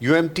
UMT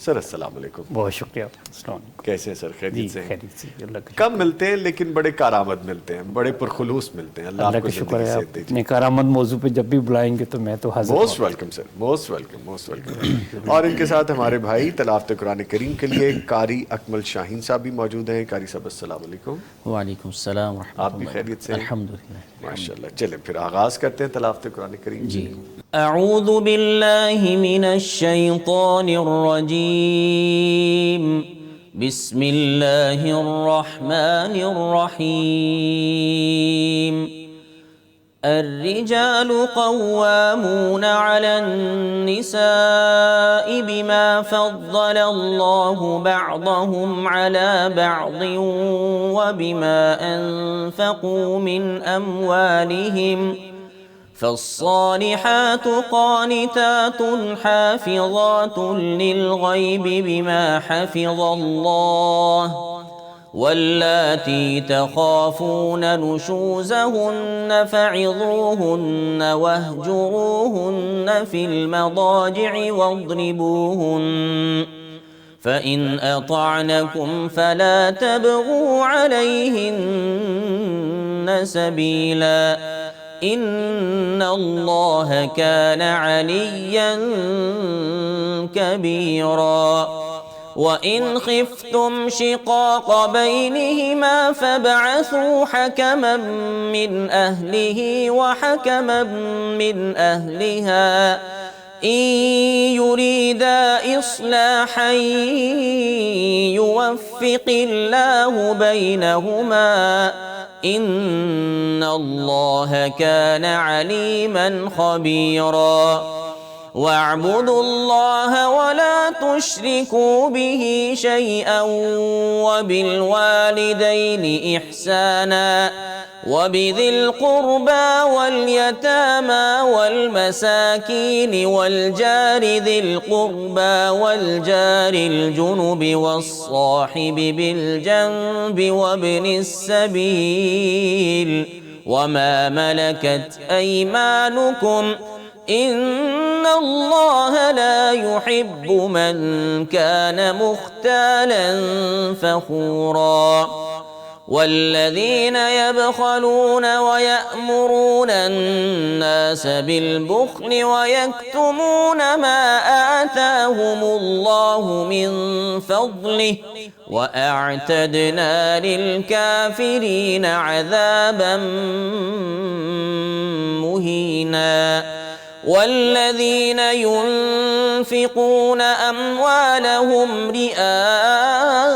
سر السلام علیکم. بہت شکریہ. السلام علیکم. کیسے ہیں سر؟ خیریت سے ہیں؟ خیریت سے اللہ کا کم ملتے ہیں لیکن بڑے کارآمد ملتے ہیں, بڑے پرخلوص ملتے ہیں. اللہ آپ کو شکر ہے. زندگی آپ صحت دیجیے. اپنے کارآمد موضوع پہ جب بھی بلائیں گے تو میں تو حاضر most welcome sir, most welcome, most welcome. اور ان کے ساتھ ہمارے بھائی تلاوت قرآن کریم کے لیے قاری اکمل شاہین صاحب بھی موجود ہیں. قاری صاحب السلام علیکم. وعلیکم السلام ورحمۃ اللہ. آپ بھی خیریت سے ہیں؟ الحمدللہ. ماشاءاللہ. چلیں پھر آغاز کرتے ہیں تلاوت قرآن کریم. جی. اعوذ باللہ من الشیطان الرجیم. بسم اللہ الرحمن الرحیم. الرجال قوامون على النساء بما فضل الله بعضهم على بعض وبما أنفقوا من أموالهم. فالصالحات قانتات حافظات للغيب بما حفظ الله. واللاتي تخافون نشوزهن فعظوهن واهجروهن في المضاجع واضربوهن. فإن أطعنكم فلا تبغوا عليهن سبيلا إن الله كان عليا كبيرا. وَإِنْ خِفْتُمْ شِقَاقَ بَيْنِهِمَا فَابْعَثُوا حَكَمًا مِّنْ أَهْلِهِ وَحَكَمًا مِّنْ أَهْلِهَا إِن يُرِيدَا إِصْلَاحًا يُوَفِّقِ اللَّهُ بَيْنَهُمَا إِنَّ اللَّهَ كَانَ عَلِيمًا خَبِيرًا. وَاعْبُدُوا اللَّهَ وَلَا تُشْرِكُوا بِهِ شَيْئًا وَبِالْوَالِدَيْنِ إِحْسَانًا وَبِذِي الْقُرْبَى وَالْيَتَامَى وَالْمَسَاكِينِ وَالْجَارِ ذِي الْقُرْبَى وَالْجَارِ الْجُنُبِ وَالصَّاحِبِ بِالْجَنبِ وَابْنِ السَّبِيلِ وَمَا مَلَكَتْ أَيْمَانُكُمْ إِنَّ اللَّهَ لَا يُحِبُّ مَنْ كَانَ مُخْتَالًا فَخُورًا. والذين يبخلون ويأمرون الناس بالبخل ويكتمون ما آتاهم الله من فضله وأعتدنا للكافرين عذابا مهينا. والذين ينفقون أموالهم رئاء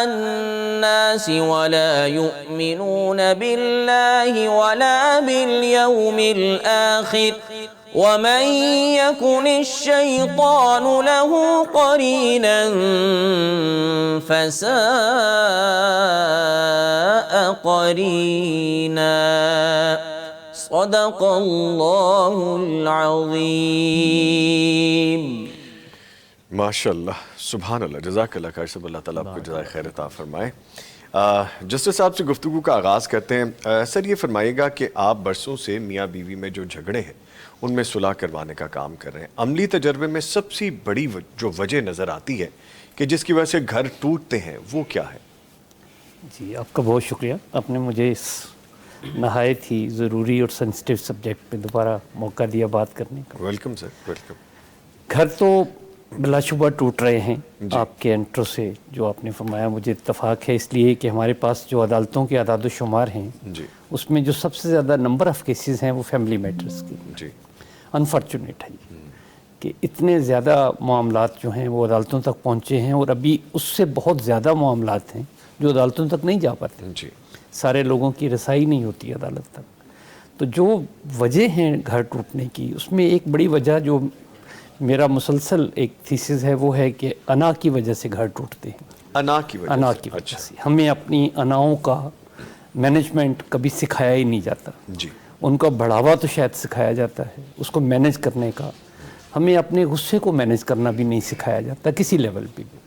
الناس ولا يؤمنون بالله ولا باليوم الآخر ومن يكن الشيطان له قرينا فساء قرينا. صدق اللہ العظیم. ماشاء اللہ, سبحان اللہ, جزاک اللہ خیر صاحب. اللہ تعالیٰ آپ کو جزائے خیر عطا فرمائے. جسٹس صاحب سے گفتگو کا آغاز کرتے ہیں. سر یہ فرمائیے گا کہ آپ برسوں سے میاں بیوی میں جو جھگڑے ہیں ان میں صلح کروانے کا کام کر رہے ہیں. عملی تجربے میں سب سے بڑی جو وجہ نظر آتی ہے کہ جس کی وجہ سے گھر ٹوٹتے ہیں وہ کیا ہے؟ جی آپ کا بہت شکریہ. آپ نے مجھے اس نہایت ہی ضروری اور سینسٹیو سبجیکٹ پہ دوبارہ موقع دیا بات کرنے کا. Welcome sir, welcome. گھر تو بلا شبہ ٹوٹ رہے ہیں. آپ کے انٹرو سے جو آپ نے فرمایا مجھے اتفاق ہے, اس لیے کہ ہمارے پاس جو عدالتوں کے اعداد و شمار ہیں اس میں جو سب سے زیادہ نمبر آف کیسز ہیں وہ فیملی میٹرز کے. انفارچونیٹ ہے کہ اتنے زیادہ معاملات جو ہیں وہ عدالتوں تک پہنچے ہیں, اور ابھی اس سے بہت زیادہ معاملات ہیں جو عدالتوں تک نہیں جا پاتے. سارے لوگوں کی رسائی نہیں ہوتی عدالت تک. تو جو وجہ ہیں گھر ٹوٹنے کی, اس میں ایک بڑی وجہ جو میرا مسلسل ایک تھیسس ہے وہ ہے کہ انا کی وجہ سے گھر ٹوٹتے ہیں. انا کی وجہ سے ہمیں اپنی اناؤں کا مینجمنٹ کبھی سکھایا ہی نہیں جاتا. ان کا بڑھاوا تو شاید سکھایا جاتا ہے, اس کو مینیج کرنے کا. ہمیں اپنے غصے کو مینیج کرنا بھی نہیں سکھایا جاتا کسی لیول پہ بھی,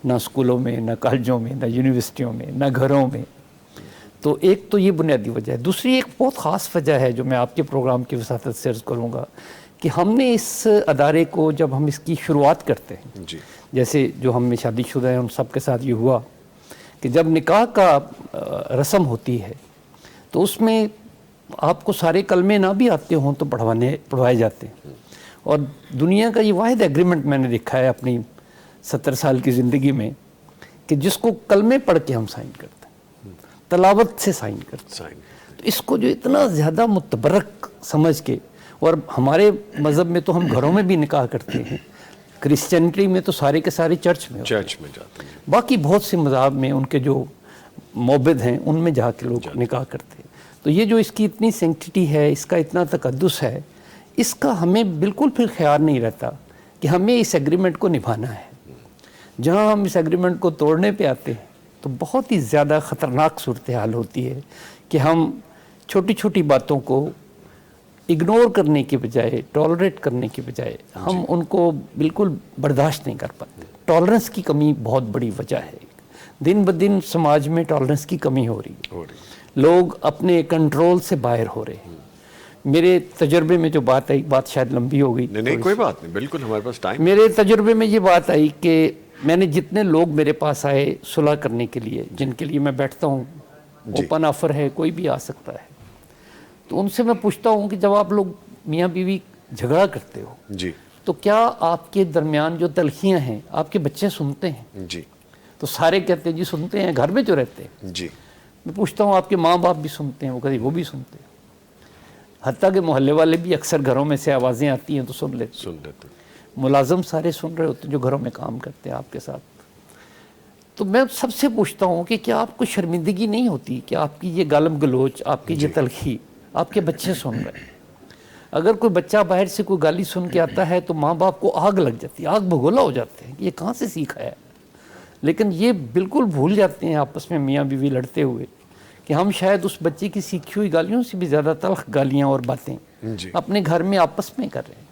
نہ اسکولوں میں, نہ کالجوں میں, نہ یونیورسٹیوں میں, نہ گھروں میں. تو ایک تو یہ بنیادی وجہ ہے. دوسری ایک بہت خاص وجہ ہے جو میں آپ کے پروگرام کی وساطت سے عرض کروں گا کہ ہم نے اس ادارے کو جب ہم اس کی شروعات کرتے ہیں، جی جیسے جو ہم میں شادی شدہ ہیں ان سب کے ساتھ یہ ہوا کہ جب نکاح کا رسم ہوتی ہے تو اس میں آپ کو سارے کلمے نہ بھی آتے ہوں تو پڑھوائے جاتے ہیں، اور دنیا کا یہ واحد ایگریمنٹ میں نے دیکھا ہے اپنی 70 سال کی زندگی میں کہ جس کو کلمے پڑھ کے ہم سائن کرتے ہیں، تلاوت سے سائن کرتے ہیں. تو اس کو جو اتنا زیادہ متبرک سمجھ کے، اور ہمارے مذہب میں تو ہم گھروں میں بھی نکاح کرتے ہیں، کرسچینٹی میں تو سارے کے سارے چرچ میں جاتے ہیں، باقی بہت سے مذاہب میں ان کے جو معبد ہیں ان میں جا کے لوگ نکاح کرتے ہیں. تو یہ جو اس کی اتنی سینکٹیٹی ہے، اس کا اتنا تقدس ہے، اس کا ہمیں بالکل پھر خیال نہیں رہتا کہ ہمیں اس ایگریمنٹ کو نبھانا ہے. جہاں ہم اس ایگریمنٹ کو توڑنے پہ آتے ہیں تو بہت ہی زیادہ خطرناک صورتحال ہوتی ہے کہ ہم چھوٹی چھوٹی باتوں کو اگنور کرنے کے بجائے، ٹالریٹ کرنے کے بجائے ہم ان کو بالکل برداشت نہیں کر پاتے. ٹالرنس کی کمی بہت بڑی وجہ ہے. دن بدن سماج میں ٹالرنس کی کمی ہو رہی ہے، لوگ اپنے کنٹرول سے باہر ہو رہے ہیں. میرے تجربے میں جو بات آئی، بات شاید لمبی ہو گئی، نہیں کوئی بات نہیں، بالکل ہمارے پاس ٹائم. میرے تجربے میں یہ بات آئی کہ میں نے جتنے لوگ میرے پاس آئے صلح کرنے کے لیے، جن کے لیے میں بیٹھتا ہوں، اوپن آفر ہے، کوئی بھی آ سکتا ہے، تو ان سے میں پوچھتا ہوں کہ جب آپ لوگ میاں بیوی جھگڑا کرتے ہو جی تو کیا آپ کے درمیان جو تلخیاں ہیں آپ کے بچے سنتے ہیں؟ جی تو سارے کہتے ہیں جی سنتے ہیں، گھر میں جو رہتے ہیں. جی میں پوچھتا ہوں آپ کے ماں باپ بھی سنتے ہیں؟ وہ کہتے ہیں وہ بھی سنتے ہیں. حتیٰ کہ محلے والے بھی اکثر گھروں میں سے آوازیں آتی ہیں تو سن لیتے ہیں. ملازم سارے سن رہے ہوتے ہیں جو گھروں میں کام کرتے ہیں آپ کے ساتھ. تو میں سب سے پوچھتا ہوں کہ کیا آپ کو شرمندگی نہیں ہوتی کہ آپ کی یہ گالم گلوچ، آپ کی یہ تلخی آپ کے بچے سن رہے ہیں؟ اگر کوئی بچہ باہر سے کوئی گالی سن کے آتا ہے تو ماں باپ کو آگ لگ جاتی ہے، آگ بھگولا ہو جاتے ہیں کہ یہ کہاں سے سیکھا ہے. لیکن یہ بالکل بھول جاتے ہیں آپس میں میاں بیوی لڑتے ہوئے کہ ہم شاید اس بچے کی سیکھی ہوئی گالیوں سے بھی زیادہ تلخ گالیاں اور باتیں اپنے گھر میں آپس میں کر رہے ہیں.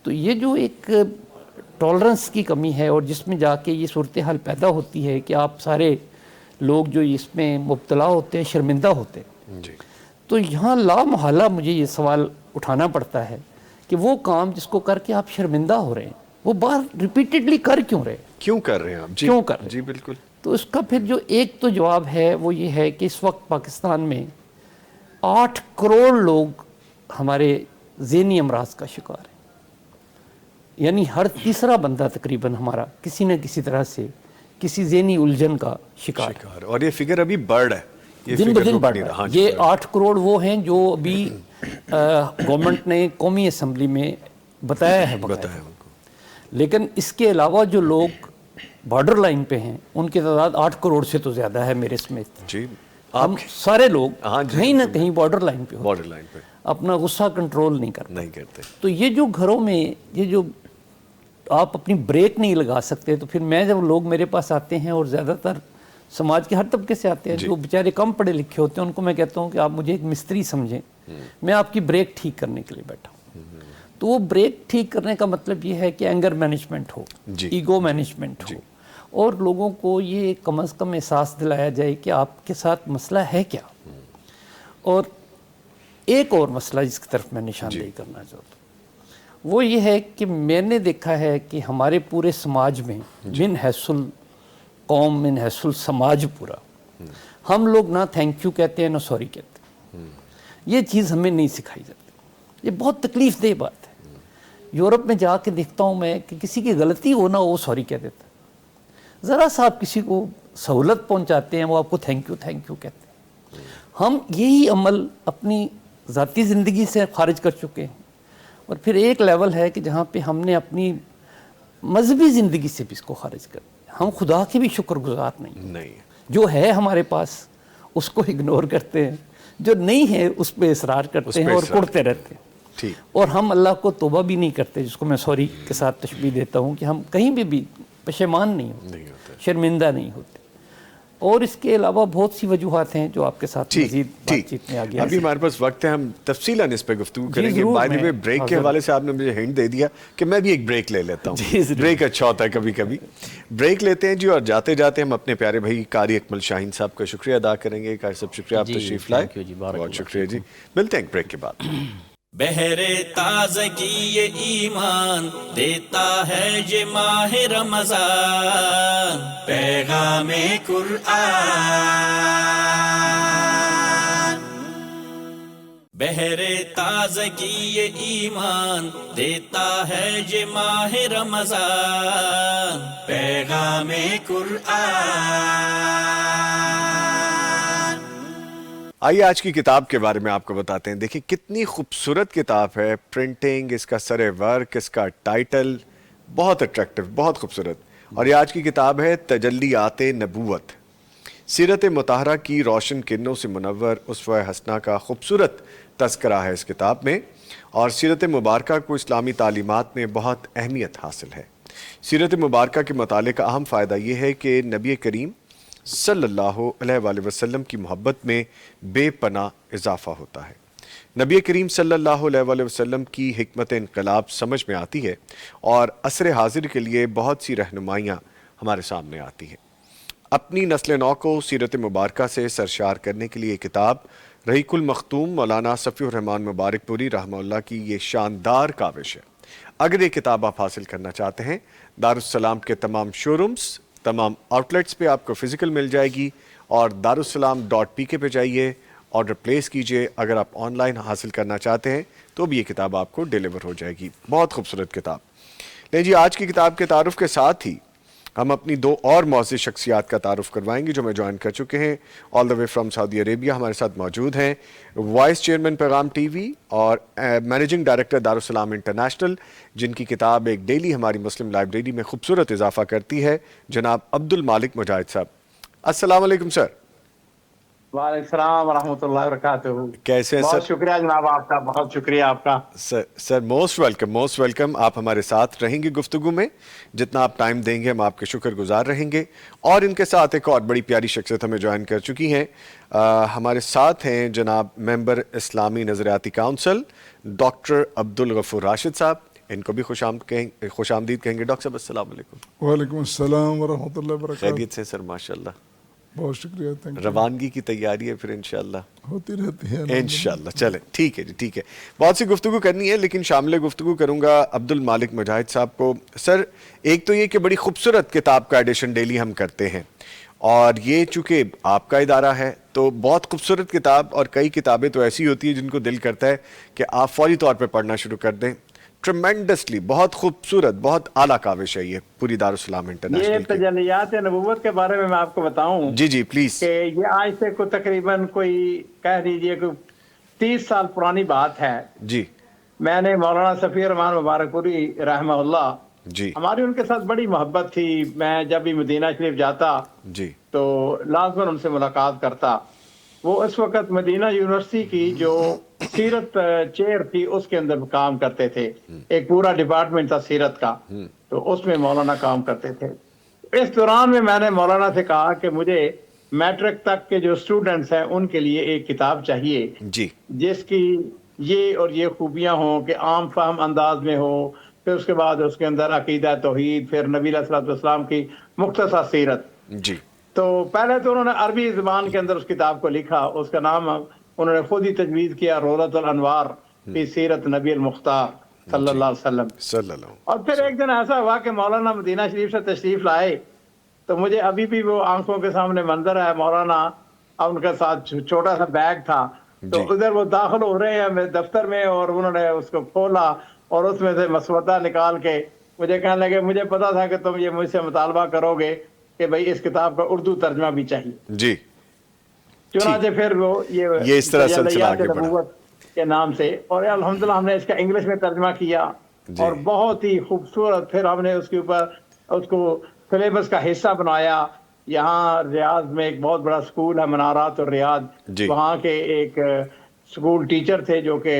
تو یہ جو ایک ٹالرنس کی کمی ہے اور جس میں جا کے یہ صورتحال پیدا ہوتی ہے کہ آپ سارے لوگ جو اس میں مبتلا ہوتے ہیں شرمندہ ہوتے ہیں. تو یہاں لا محالہ مجھے یہ سوال اٹھانا پڑتا ہے کہ وہ کام جس کو کر کے آپ شرمندہ ہو رہے ہیں وہ بار ریپیٹڈلی کر کیوں رہے ہیں؟ کیوں کر رہے ہیں آپ؟ کیوں کر رہے ہیں؟ جی بالکل. تو اس کا پھر جو ایک تو جواب ہے وہ یہ ہے کہ اس وقت پاکستان میں 8 کروڑ لوگ ہمارے ذہنی امراض کا شکار ہیں. یعنی ہر تیسرا بندہ تقریباً ہمارا کسی نہ کسی طرح سے کسی ذہنی الجھن کا شکار ہے. اور یہ فگر ابھی بڑھ ہے، دن بدن بڑھ رہا ہے. یہ 8 کروڑ وہ ہیں جو ابھی گورنمنٹ نے قومی اسمبلی میں بتایا ہے. لیکن اس کے علاوہ جو لوگ بارڈر لائن پہ ہیں ان کی تعداد 8 کروڑ سے تو زیادہ ہے میرے سمیت. جی ہم سارے لوگ کہیں نہ کہیں بارڈر لائن پہ بارڈر لائن پہ اپنا غصہ کنٹرول نہیں کرتے. تو یہ جو گھروں میں یہ جو آپ اپنی بریک نہیں لگا سکتے، تو پھر میں جب لوگ میرے پاس آتے ہیں اور زیادہ تر سماج کے ہر طبقے سے آتے ہیں جو بیچارے کم پڑھے لکھے ہوتے ہیں، ان کو میں کہتا ہوں کہ آپ مجھے ایک مستری سمجھیں، میں آپ کی بریک ٹھیک کرنے کے لیے بیٹھا ہوں. تو وہ بریک ٹھیک کرنے کا مطلب یہ ہے کہ اینگر مینجمنٹ ہو، ایگو مینجمنٹ ہو، اور لوگوں کو یہ کم از کم احساس دلایا جائے کہ آپ کے ساتھ مسئلہ ہے کیا. اور ایک اور مسئلہ جس کی طرف میں نشاندہی کرنا چاہتا ہوں وہ یہ ہے کہ میں نے دیکھا ہے کہ ہمارے پورے سماج میں من حیث القوم من حیث السماج پورا ہم لوگ نہ تھینک یو کہتے ہیں نہ سوری کہتے ہیں. یہ چیز ہمیں نہیں سکھائی جاتی. یہ بہت تکلیف دہ بات ہے. یورپ میں جا کے دیکھتا ہوں میں کہ کسی کی غلطی ہو نہ وہ سوری کہہ دیتا ہے. ذرا سا آپ کسی کو سہولت پہنچاتے ہیں وہ آپ کو تھینک یو کہتے ہیں. ہم یہی عمل اپنی ذاتی زندگی سے خارج کر چکے ہیں. اور پھر ایک لیول ہے کہ جہاں پہ ہم نے اپنی مذہبی زندگی سے بھی اس کو خارج کر دیا. ہم خدا کے بھی شکر گزار نہیں. جو ہے ہمارے پاس اس کو اگنور کرتے ہیں، جو نہیں ہے اس پہ اصرار کرتے ہیں اور کڑتے رہتے ہیں. اور ہم اللہ کو توبہ بھی نہیں کرتے، جس کو میں سوری کے ساتھ تشبیہ دیتا ہوں کہ ہم کہیں بھی پشیمان نہیں ہوتے، شرمندہ نہیں ہوتے. اور اس کے علاوہ بہت سی وجوہات ہیں جو آپ کے ساتھ مزید بات چیت میں آگے. ابھی ہمارے پاس وقت ہے، ہم تفصیلاً اس پہ گفتگو کریں گے. بائی دی وے بریک کے حوالے سے آپ نے مجھے ہنٹ دے دیا کہ میں بھی ایک بریک لے لیتا ہوں. بریک اچھا ہوتا ہے کبھی کبھی. بریک لیتے ہیں جی، اور جاتے جاتے ہم اپنے پیارے بھائی قاری اکمل شاہین صاحب کا شکریہ ادا کریں گے. قاری صاحب شکریہ آپ تشریف لائے. بہت شکریہ جی. ملتے ہیں بریک کے بعد. بہر تازگی یہ ایمان دیتا ہے یہ ماہ رمضان، پیغام قرآن۔ بہر تازگی یہ ایمان دیتا ہے یہ ماہ رمضان، پیغام قرآن۔ آئیے آج کی کتاب کے بارے میں آپ کو بتاتے ہیں۔ دیکھیں کتنی خوبصورت کتاب ہے، پرنٹنگ، اس کا سر ورک، اس کا ٹائٹل بہت اٹریکٹیو، بہت خوبصورت۔ اور یہ آج کی کتاب ہے تجلیات نبوت، سیرت مطہرہ کی روشن کرنوں سے منور اسوہ حسنہ کا خوبصورت تذکرہ ہے اس کتاب میں، اور سیرت مبارکہ کو اسلامی تعلیمات میں بہت اہمیت حاصل ہے۔ سیرت مبارکہ کے مطالعے کا اہم فائدہ یہ ہے کہ نبی کریم صلی اللہ علیہ وآلہ وسلم کی محبت میں بے پناہ اضافہ ہوتا ہے۔ نبی کریم صلی اللہ علیہ وآلہ وسلم کی حکمت انقلاب سمجھ میں آتی ہے، اور عصر حاضر کے لیے بہت سی رہنمائیاں ہمارے سامنے آتی ہیں۔ اپنی نسل نو کو سیرت مبارکہ سے سرشار کرنے کے لیے یہ کتاب رحیق المختوم مولانا صفی الرحمن مبارک پوری رحمہ اللہ کی یہ شاندار کاوش ہے۔ اگر یہ کتاب آپ حاصل کرنا چاہتے ہیں، دارالسلام کے تمام شورومز، تمام آؤٹلیٹس پہ آپ کو فزیکل مل جائے گی، اور darussalam.pk پہ جائیے، آرڈر پلیس کیجئے۔ اگر آپ آن لائن حاصل کرنا چاہتے ہیں تو بھی یہ کتاب آپ کو ڈیلیور ہو جائے گی۔ بہت خوبصورت کتاب۔ لیکن جی آج کی کتاب کے تعارف کے ساتھ ہی ہم اپنی دو اور معزز شخصیات کا تعارف کروائیں گے جو میں جوائن کر چکے ہیں آل دا وے فرام سعودی عربیہ۔ ہمارے ساتھ موجود ہیں وائس چیئرمین پیغام ٹی وی اور مینیجنگ ڈائریکٹر دارالسلام انٹرنیشنل، جن کی کتاب ایک ڈیلی ہماری مسلم لائبریری میں خوبصورت اضافہ کرتی ہے، جناب عبدالمالک مجاہد صاحب۔ السلام علیکم سر۔ وعلیکم السلام ورحمۃ اللہ وبرکاتہ۔ کیسے ہیں سر؟ بہت شکریہ جناب آپ کا، بہت شکریہ آپ کا۔ سر موسٹ ویلکم، موسٹ ویلکم۔ آپ ہمارے ساتھ رہیں گے گفتگو میں، جتنا آپ ٹائم دیں گے ہم آپ کے شکر گزار رہیں گے۔ اور ان کے ساتھ ایک اور بڑی پیاری شخصیت ہمیں جوائن کر چکی ہیں، ہمارے ساتھ ہیں جناب ممبر اسلامی نظریاتی کونسل ڈاکٹر عبدالغفور راشد صاحب۔ ان کو بھی خوش آمدید کہیں گے۔ ڈاکٹر صاحب السلام علیکم۔ وعلیکم السلام ورحمۃ اللہ وبرکاتہ۔ خیریت سے سر؟ ماشاءاللہ بہت شکریہ، تھینک یو۔ روانگی کی تیاری ہے پھر انشاءاللہ؟ ہوتی رہتی ہے انشاءاللہ۔ چلیں ٹھیک ہے جی، ٹھیک ہے۔ بہت سی گفتگو کرنی ہے، لیکن شامل گفتگو کروں گا عبدالمالک مجاہد صاحب کو۔ سر ایک تو یہ کہ بڑی خوبصورت کتاب کا ایڈیشن ڈیلی ہم کرتے ہیں، اور یہ چونکہ آپ کا ادارہ ہے تو بہت خوبصورت کتاب، اور کئی کتابیں تو ایسی ہوتی ہیں جن کو دل کرتا ہے کہ آپ فوری طور پہ پڑھنا شروع کر دیں۔ ٹریمینڈسلی بہت خوبصورت، بہت اعلیٰ کاوش ہے یہ پوری دارالسلام یہ انٹرنیشنل کی۔ تجلیات نبوت کے بارے میں آپ کو بتاؤں جی جی پلیز۔ کہ یہ آج سے تقریباً کوئی کہہ دیجئے کہ 30 سال پرانی بات ہے۔ جی میں نے مولانا صفی الرحمن مبارک پوری رحمہ اللہ، جی ہماری ان کے ساتھ بڑی محبت تھی۔ میں جب بھی مدینہ شریف جاتا جی تو لازماً ان سے ملاقات کرتا۔ وہ اس وقت مدینہ یونیورسٹی کی جو سیرت چیئر تھی اس کے اندر کام کرتے تھے، ایک پورا ڈپارٹمنٹ تھا سیرت کا، تو اس میں مولانا کام کرتے تھے۔ اس دوران میں نے مولانا سے کہا کہ مجھے میٹرک تک کے جو اسٹوڈنٹس ہیں ان کے لیے ایک کتاب چاہیے جی جس کی یہ اور یہ خوبیاں ہوں کہ عام فہم انداز میں ہو، پھر اس کے بعد اس کے اندر عقیدہ توحید، پھر نبی علیہ الصلوۃ والسلام کی مختصر سیرت۔ جی تو پہلے تو انہوں نے عربی زبان کے اندر اس کتاب کو لکھا، اس کا نام انہوں نے خود ہی تجویز کیا روضۃ الانوار فی سیرت نبی المختار صلی اللہ علیہ وسلم۔ صلی اللہ۔ اور پھر ایک دن ایسا ہوا کہ مولانا مدینہ شریف سے تشریف لائے، تو مجھے ابھی بھی وہ آنکھوں کے سامنے منظر ہے، مولانا اب ان کے ساتھ چھوٹا سا بیگ تھا، تو ادھر وہ داخل ہو رہے ہیں دفتر میں، اور انہوں نے اس کو کھولا اور اس میں سے مسودہ نکال کے مجھے کہنے لگے مجھے پتا تھا کہ تم یہ مجھ سے مطالبہ کرو گے کہ بھئی اس کتاب کا اردو ترجمہ بھی چاہیے۔ جی چنانچہ پھر وہ یہ اس طرح سلسلہ تجلیات آگے بڑھا نبوت کے نام سے، اور الحمدللہ ہم نے اس کا انگلش میں ترجمہ کیا، اور بہت ہی خوبصورت پھر ہم نے اس کے اوپر اس کو سلیبس کا حصہ بنایا۔ یہاں ریاض میں ایک بہت بڑا سکول ہے منارات الریاض، وہاں کے ایک سکول ٹیچر تھے جو کہ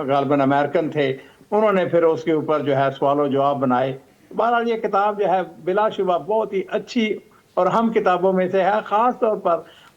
غالباً امریکن تھے، انہوں نے پھر اس کے اوپر جو ہے سوال و جواب بنائے۔ بہرحال یہ کتاب جو ہے بلا شبہ بہت ہی اچھی اور اہم کتابوں میں سے ہے، خاص طور پر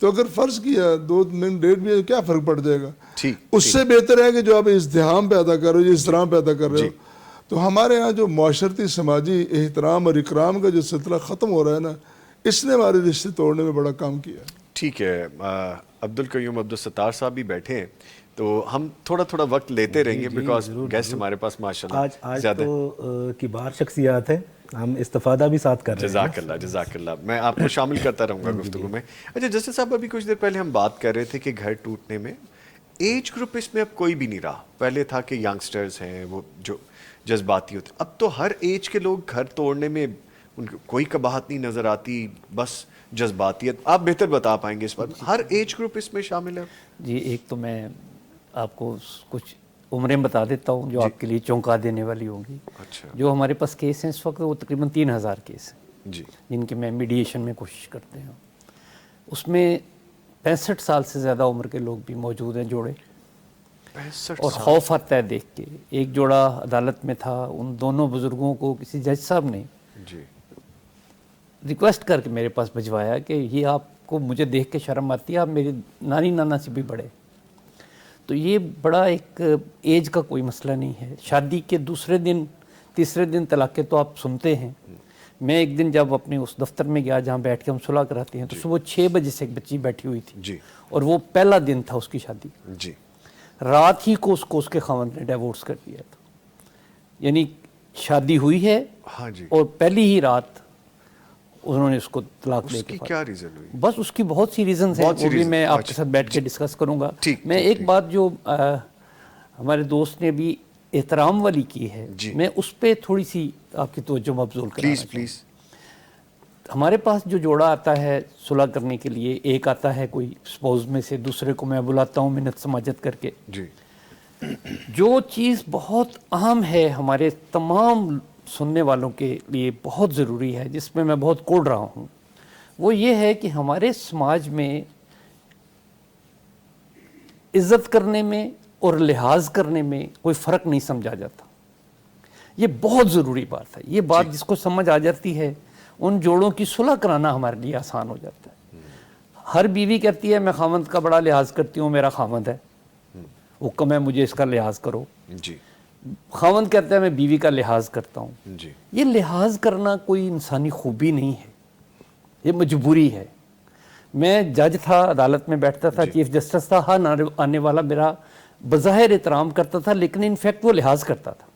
تو اگر فرض کیا 2 منٹ 1.5 بھی کیا فرق پڑ جائے گا؟ ٹھیک، اس سے بہتر ہے کہ جو آپ ازدحام پیدا کر رہے ہو، جو احترام پیدا کر رہے ہو. تو ہمارے ہاں جو معاشرتی سماجی احترام اور اکرام کا جو سلسلہ ختم ہو رہا ہے نا، اس نے ہمارے رشتے توڑنے میں بڑا کام کیا. ٹھیک ہے. عبدالقیوم عبدالستار صاحب بھی بیٹھے ہیں تو ہم تھوڑا تھوڑا وقت لیتے رہیں گے بیکاز گیسٹ ہمارے پاس ماشاءاللہ آج زیادہ تو کبار شخصیات ہیں، ہم استفادہ بھی ساتھ کر رہے ہیں. جزاک اللہ جزاک اللہ. میں آپ کو شامل کرتا رہوں گا گفتگو میں. اچھا جسٹس صاحب، ابھی کچھ دیر پہلے ہم بات کر رہے تھے کہ گھر ٹوٹنے میں ایج گروپ اس میں اب کوئی بھی نہیں رہا. پہلے تھا کہ ینگسٹرز ہیں وہ جو جذباتی ہوتے، اب تو ہر ایج کے لوگ گھر توڑنے میں ان کو کوئی قباحت نہیں نظر آتی، بس جذباتیت. آپ بہتر بتا پائیں گے اس پر، ہر ایج گروپ اس میں شامل ہے؟ جی ایک تو میں آپ کو کچھ عمریں بتا دیتا ہوں جو آپ کے لیے چونکا دینے والی ہوں گی. اچھا جو ہمارے پاس کیس ہیں اس وقت وہ تقریباً 3000 کیس ہیں جی. جن کے میں میڈیشن میں کوشش کرتے ہیں. اس میں 65 سال سے زیادہ عمر کے لوگ بھی موجود ہیں جوڑے. 65 اور خوف آتا ہے دیکھ کے. ایک جوڑا عدالت میں تھا، ان دونوں بزرگوں کو کسی جج صاحب نے جی ریکویسٹ کر کے میرے پاس بھجوایا کہ یہ آپ کو مجھے دیکھ کے شرم آتی ہے، آپ میری نانی نانا سے بھی بڑے. تو یہ بڑا ایک ایج کا کوئی مسئلہ نہیں ہے. شادی کے دوسرے دن تیسرے دن طلاق کے تو آپ سنتے ہیں. میں ایک دن جب اپنے اس دفتر میں گیا جہاں بیٹھ کے ہم صلح کراتے ہیں تو صبح 6 بجے سے ایک بچی بیٹھی ہوئی تھی جی اور وہ پہلا دن تھا اس کی شادی. جی رات ہی کو اس کے خاوند نے ڈیورس کر دیا تھا. یعنی شادی ہوئی ہے ہاں جی. اور پہلی ہی رات انہوں نے اس کو طلاق دے اس کے کی کیا ریزن ہوئی؟ بس اس کی بہت سی ریزنز ہیں، بہت سی وہ بھی reasons. میں آپ کے اچھا. ساتھ بیٹھ کے ڈسکس کروں گا. ٹھیک، میں ٹھیک، ایک ٹھیک. بات جو ہمارے دوست نے بھی احترام والی کی ہے جی. میں اس پہ تھوڑی سی آپ کی توجہ مبذول کرنا پلیز چاہوں. پلیز. ہمارے پاس جو جوڑا آتا ہے صلح کرنے کے لیے، ایک آتا ہے کوئی سپوز میں سے، دوسرے کو میں بلاتا ہوں منت سماجت کر کے. جی جو چیز بہت اہم ہے ہمارے تمام سننے والوں کے لیے بہت ضروری ہے، جس میں میں بہت کوڑ رہا ہوں، وہ یہ ہے کہ ہمارے سماج میں عزت کرنے میں اور لحاظ کرنے میں کوئی فرق نہیں سمجھا جاتا. یہ بہت ضروری بات ہے. یہ بات جس کو سمجھ آ جاتی ہے ان جوڑوں کی صلح کرانا ہمارے لیے آسان ہو جاتا ہے. ہر بیوی کہتی ہے میں خاوند کا بڑا لحاظ کرتی ہوں، میرا خاوند ہے، حکم ہے مجھے اس کا لحاظ کرو. جی خاوند کہتا ہے میں بیوی کا لحاظ کرتا ہوں. جی یہ لحاظ کرنا کوئی انسانی خوبی نہیں ہے، یہ مجبوری ہے. میں جج تھا، عدالت میں بیٹھتا تھا، چیف جسٹس تھا، ہر آنے والا میرا بظاہر احترام کرتا تھا لیکن انفیکٹ وہ لحاظ کرتا تھا.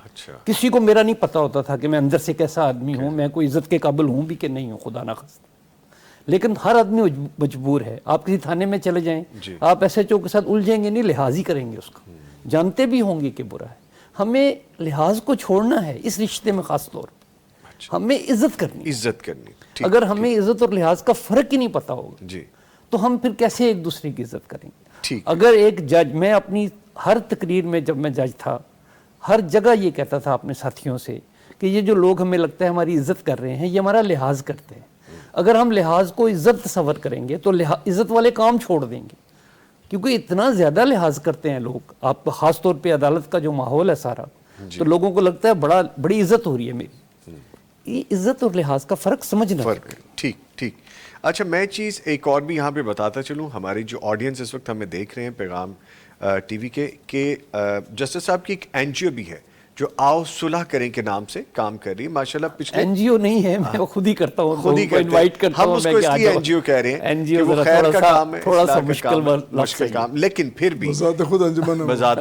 اچھا کسی کو میرا نہیں پتہ ہوتا تھا کہ میں اندر سے کیسا آدمی ہوں، میں کوئی عزت کے قابل ہوں بھی کہ نہیں ہوں، خدا نخواستہ. لیکن ہر آدمی مجبور ہے. آپ کسی تھانے میں چلے جائیں، آپ ایس ایچ او کے ساتھ الجھیں گے نہیں، لحاظ ہی کریں گے اس کا، جانتے بھی ہوں گے کہ برا ہے. ہمیں لحاظ کو چھوڑنا ہے اس رشتے میں، خاص طور پر ہمیں عزت کرنی. عزت کرنی. اگر ہمیں عزت اور لحاظ کا فرق ہی نہیں پتہ ہوگا جی تو ہم پھر کیسے ایک دوسرے کی عزت کریں گے. ٹھیک. اگر ایک جج، میں اپنی ہر تقریر میں جب میں جج تھا ہر جگہ یہ کہتا تھا اپنے ساتھیوں سے کہ یہ جو لوگ ہمیں لگتا ہے ہماری عزت کر رہے ہیں یہ ہمارا لحاظ کرتے ہیں. اگر ہم لحاظ کو عزت تصور کریں گے تو عزت والے کام چھوڑ دیں گے، کیونکہ اتنا زیادہ لحاظ کرتے ہیں لوگ. آپ خاص طور پہ عدالت کا جو ماحول ہے سارا، تو لوگوں کو لگتا ہے بڑی عزت ہو رہی ہے میری. یہ عزت اور لحاظ کا فرق سمجھنا. فرق. ٹھیک ٹھیک. اچھا میں چیز ایک اور بھی یہاں پہ بتاتا چلوں. ہماری جو آڈینس اس وقت ہمیں دیکھ رہے ہیں پیغام ٹی وی کے، کہ جسٹس صاحب کی ایک این جی او بھی ہے جو آؤ صلح کریں کے نام سے کام کر رہی ہے. ماشاءاللہ پچھلے این جی او نہیں ہے، میں خود ہی کرتا ہوں، خود ہی انوائٹ کرتا ہوں. ہم اس کو اس لیے این جی او کہہ رہے ہیں کہ وہ خیر کا کام ہے، تھوڑا سا مشکل کام، لیکن پھر بھی بذات خود انجمن ہے. بذات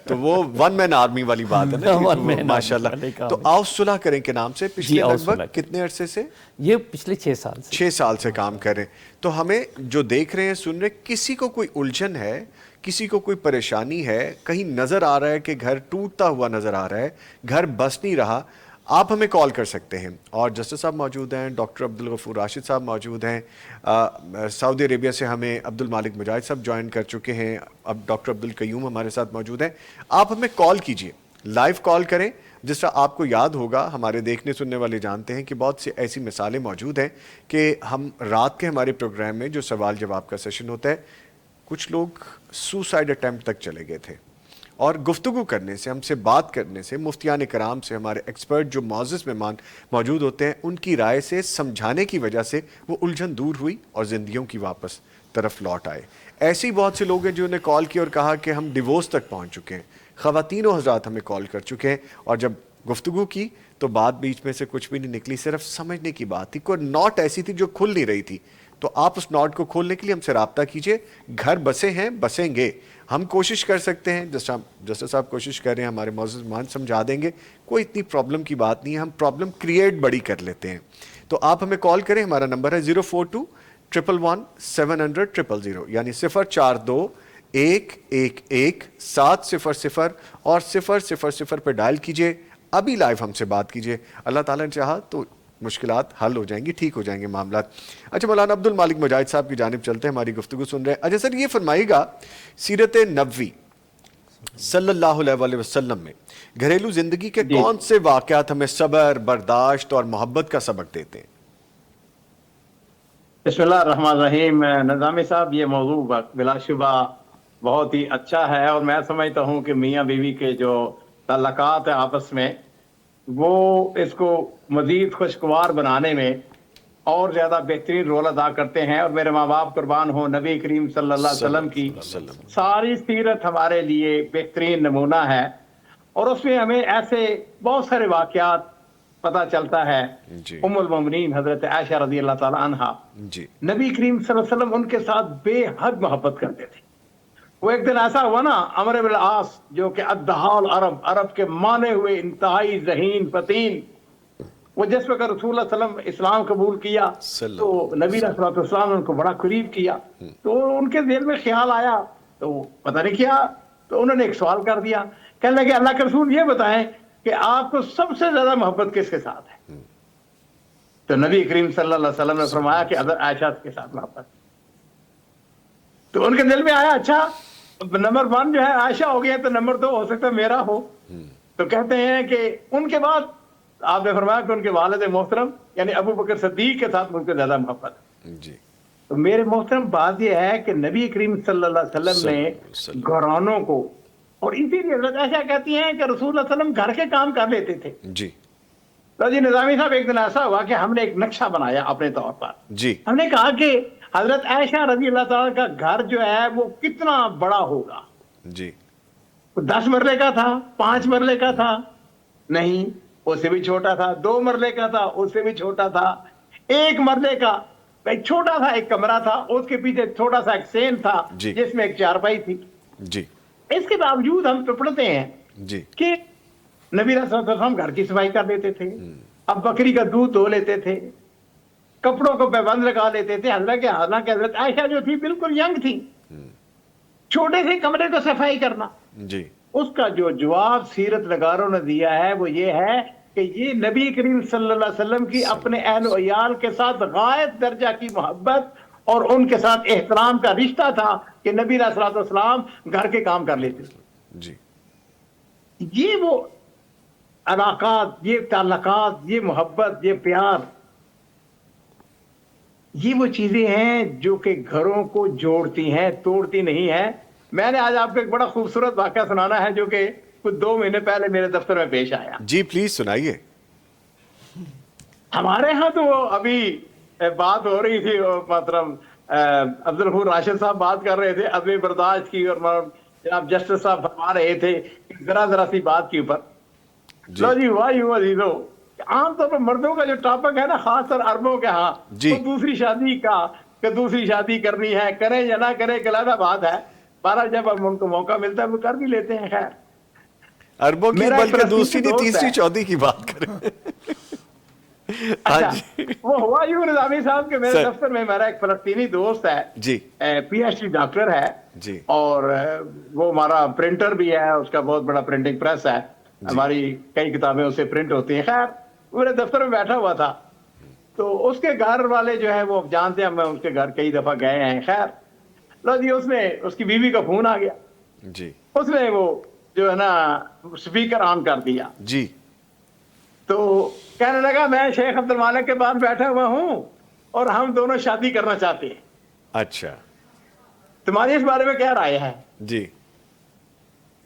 تو وہ ون مین آرمی والی بات ہے نا ماشاءاللہ. تو آؤ صلح کریں کے نام سے پچھلے لگ بھگ کتنے عرصے سے؟ یہ پچھلے 6 سال سے 6 سال سے کام کر رہے ہیں. تو ہمیں جو دیکھ رہے ہیں سن رہے، کسی کو کوئی الجھن ہے، کسی کو کوئی پریشانی ہے، کہیں نظر آ رہا ہے کہ گھر ٹوٹتا ہوا نظر آ رہا ہے، گھر بس نہیں رہا، آپ ہمیں کال کر سکتے ہیں. اور جسٹس صاحب موجود ہیں، ڈاکٹر عبدالغفور راشد صاحب موجود ہیں، سعودی عربیہ سے ہمیں عبد المالک مجاہد صاحب جوائن کر چکے ہیں، اب ڈاکٹر عبدالقیوم ہمارے ساتھ موجود ہیں. آپ ہمیں کال کیجئے، لائیو کال کریں. جس طرح آپ کو یاد ہوگا، ہمارے دیکھنے سننے والے جانتے ہیں کہ بہت سی ایسی مثالیں موجود ہیں کہ ہم رات کے ہمارے پروگرام میں جو سوال جواب کا سیشن ہوتا ہے، کچھ لوگ سوسائڈ اٹیمپٹ تک چلے گئے تھے اور گفتگو کرنے سے، ہم سے بات کرنے سے، مفتیان کرام سے، ہمارے ایکسپرٹ جو معزز مہمان موجود ہوتے ہیں ان کی رائے سے، سمجھانے کی وجہ سے وہ الجھن دور ہوئی اور زندگیوں کی واپس طرف لوٹ آئے۔ ایسی بہت سے لوگ ہیں جنہوں نے کال کیا اور کہا کہ ہم ڈیورس تک پہنچ چکے ہیں، خواتین و حضرات ہمیں کال کر چکے ہیں، اور جب گفتگو کی تو بات بیچ میں سے کچھ بھی نہیں نکلی، صرف سمجھنے کی بات تھی، کوئی نوٹ ایسی تھی جو کھل نہیں رہی تھی۔ تو آپ اس نوٹ کو کھولنے کے لیے ہم سے رابطہ کیجئے، گھر بسے ہیں، بسیں گے، ہم کوشش کر سکتے ہیں، جیسا صاحب کوشش کر رہے ہیں، ہمارے معزز مہمان سمجھا دیں گے، کوئی اتنی پرابلم کی بات نہیں ہے، ہم پرابلم کریٹ بڑی کر لیتے ہیں۔ تو آپ ہمیں کال کریں، ہمارا نمبر ہے 042-111-700-000، یعنی 042-111-700 اور 000 پہ ڈائل کیجئے، ابھی لائیو ہم سے بات کیجئے، اللہ تعالیٰ نے چاہا تو مشکلات حل ہو جائیں گی، ٹھیک ہو جائیں گے معاملات۔ اچھا، مولانا عبد المالک مجاہد صاحب کی جانب چلتے ہیں، ہماری گفتگو سن رہے ہیں۔ اچھا سر، یہ فرمائیے گا، سیرت نبوی صلی اللہ علیہ وآلہ وسلم میں گھریلو زندگی کے کون سے واقعات ہمیں صبر، برداشت اور محبت کا سبق دیتے ہیں؟ بسم اللہ الرحمن الرحیم۔ نظامی صاحب، یہ موضوع بلا شبہ بہت ہی اچھا ہے، اور میں سمجھتا ہوں کہ میاں بیوی کے جو تعلقات ہیں آپس میں، وہ اس کو مزید خوشگوار بنانے میں اور زیادہ بہترین رول ادا کرتے ہیں۔ اور میرے ماں باپ قربان ہوں، نبی کریم صلی اللہ علیہ وسلم کی ساری سیرت ہمارے لیے بہترین نمونہ ہے، اور اس میں ہمیں ایسے بہت سارے واقعات پتہ چلتا ہے۔ ام المومنین حضرت عائشہ رضی اللہ تعالی عنہا، نبی کریم صلی اللہ علیہ وسلم ان کے ساتھ بے حد محبت کرتے تھے۔ وہ ایک دن ایسا ہوا نا، عمرو بن العاص جو کہ ادہال عرب کے مانے ہوئے انتہائی ذہین فتین، وہ جس وقت رسول اللہ صلی اللہ علیہ وسلم اسلام قبول کیا تو نبی علیہ الصلوۃ والسلام نے ان کو بڑا قریب کیا، تو ان کے دل میں خیال آیا، تو پتہ نہیں کیا، تو انہوں نے ایک سوال کر دیا، کہنے لگے اللہ کے رسول یہ بتائیں کہ آپ کو سب سے زیادہ محبت کس کے ساتھ ہے؟ تو نبی کریم صلی اللہ علیہ وسلم نے فرمایا کہ حضرت عائشہ کے ساتھ محبت۔ تو ان کے دل میں آیا، اچھا نمبر 1 جو ہے عائشہ ہو گیا، تو نمبر 2 ہو سکتا ہے میرا ہو۔ تو کہتے ہیں کہ ان کے بعد آپ نے فرمایا کہ ان کے والد محترم یعنی ابو بکر صدیق کے ساتھ مجھ کو زیادہ محبت ہے۔ تو میرے محترم بات یہ ہے کہ نبی کریم صلی اللہ علیہ وسلم نے گھرانوں کو، اور اسی لیے حضرت عائشہ کہتی ہیں کہ رسول اللہ صلی اللہ علیہ وسلم گھر کے کام کر لیتے تھے۔ تو جی نظامی صاحب، ایک دن ایسا ہوا کہ ہم نے ایک نقشہ بنایا اپنے طور پر۔ ہم نے کہا کہ حضرت عائشہ رضی اللہ تعالیٰ کا گھر جو ہے وہ کتنا بڑا ہوگا؟ 10 مرلے کا تھا، 5 مرلے کا تھا؟ نہیں، اس سے بھی چھوٹا تھا۔ 2 مرلے کا تھا، اس سے بھی چھوٹا تھا۔ 1 مرلے کا ایک چھوٹا تھا ایک کمرہ تھا، اس کے پیچھے چھوٹا سا ایک سین تھا جس میں ایک چارپائی تھی۔ اس کے باوجود ہم پڑھتے ہیں کہ نبی صلی اللہ علیہ وسلم گھر کی صفائی کر لیتے تھے، اب بکری کا دودھ دھو لیتے تھے، کپڑوں کو پیبند لگا لیتے تھے۔ حالانکہ حضرت عائشہ جو تھی بالکل ینگ تھی، چھوٹے سے کمرے کو صفائی کرنا۔ اس کا جو جواب سیرت نگاروں نے دیا ہے وہ یہ ہے کہ یہ نبی کریم صلی اللہ علیہ وسلم کی اپنے اہل و عیال کے ساتھ غایت درجہ کی محبت اور ان کے ساتھ احترام کا رشتہ تھا کہ نبی علیہ الصلوۃ والسلام گھر کے کام کر لیتے تھے۔ یہ وہ علاقات، یہ تعلقات، یہ محبت، یہ پیار، یہ وہ چیزیں ہیں جو کہ گھروں کو جوڑتی ہیں، توڑتی نہیں ہیں۔ میں نے آج آپ کو ایک بڑا خوبصورت واقعہ سنانا ہے جو کہ کچھ 2 مہینے پہلے میرے دفتر میں پیش آیا۔ جی پلیز سنائیے۔ ہمارے ہاں تو ابھی بات ہو رہی تھی، محترم عبد الغفور راشد صاحب بات کر رہے تھے عدم برداشت کی، اور جناب جسٹس صاحب فرما رہے تھے ذرا سی بات کے اوپر۔ لو جی، واہ یوں عزیزو، عام طور پر مردوں کا جو ٹاپک ہے نا، خاص طور عربوں کے ہاں، تو دوسری شادی کا کہ دوسری شادی کرنی ہے، کریں یا نہ کریں ایک علیحدہ بات ہے، بارہ جب ان کو موقع ملتا ہے وہ کر بھی لیتے ہیں۔ خیر، عربوں کی بلکہ دوسری نہیں، تیسری چوتھی کی بات کریں۔ اچھا، وہ ہوا یوں نظامی صاحب کہ میرے دفتر میں میرا ایک فلسطینی دوست ہے، پی ایچ ڈی ڈاکٹر ہے، اور وہ ہمارا پرنٹر بھی ہے، اس کا بہت بڑا پرنٹنگ پریس ہے، ہماری کئی کتابیں اس سے پرنٹ ہوتی ہیں۔ خیر، میرے دفتر میں بیٹھا ہوا تھا، تو اس کے گھر والے جو ہے وہ جانتے ہیں، میں اس کے گھر کئی دفعہ گئے ہیں۔ خیر، لو جی، اس میں اس کی بیوی کا فون آ گیا، اس نے وہ جو ہے نا اسپیکر آن کر دیا، تو کہنے لگا میں شیخ عبد المالک کے پاس بیٹھا ہوا ہوں اور ہم دونوں شادی کرنا چاہتے ہیں۔ اچھا، تمہاری اس بارے میں کیا رائے ہے؟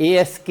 ASK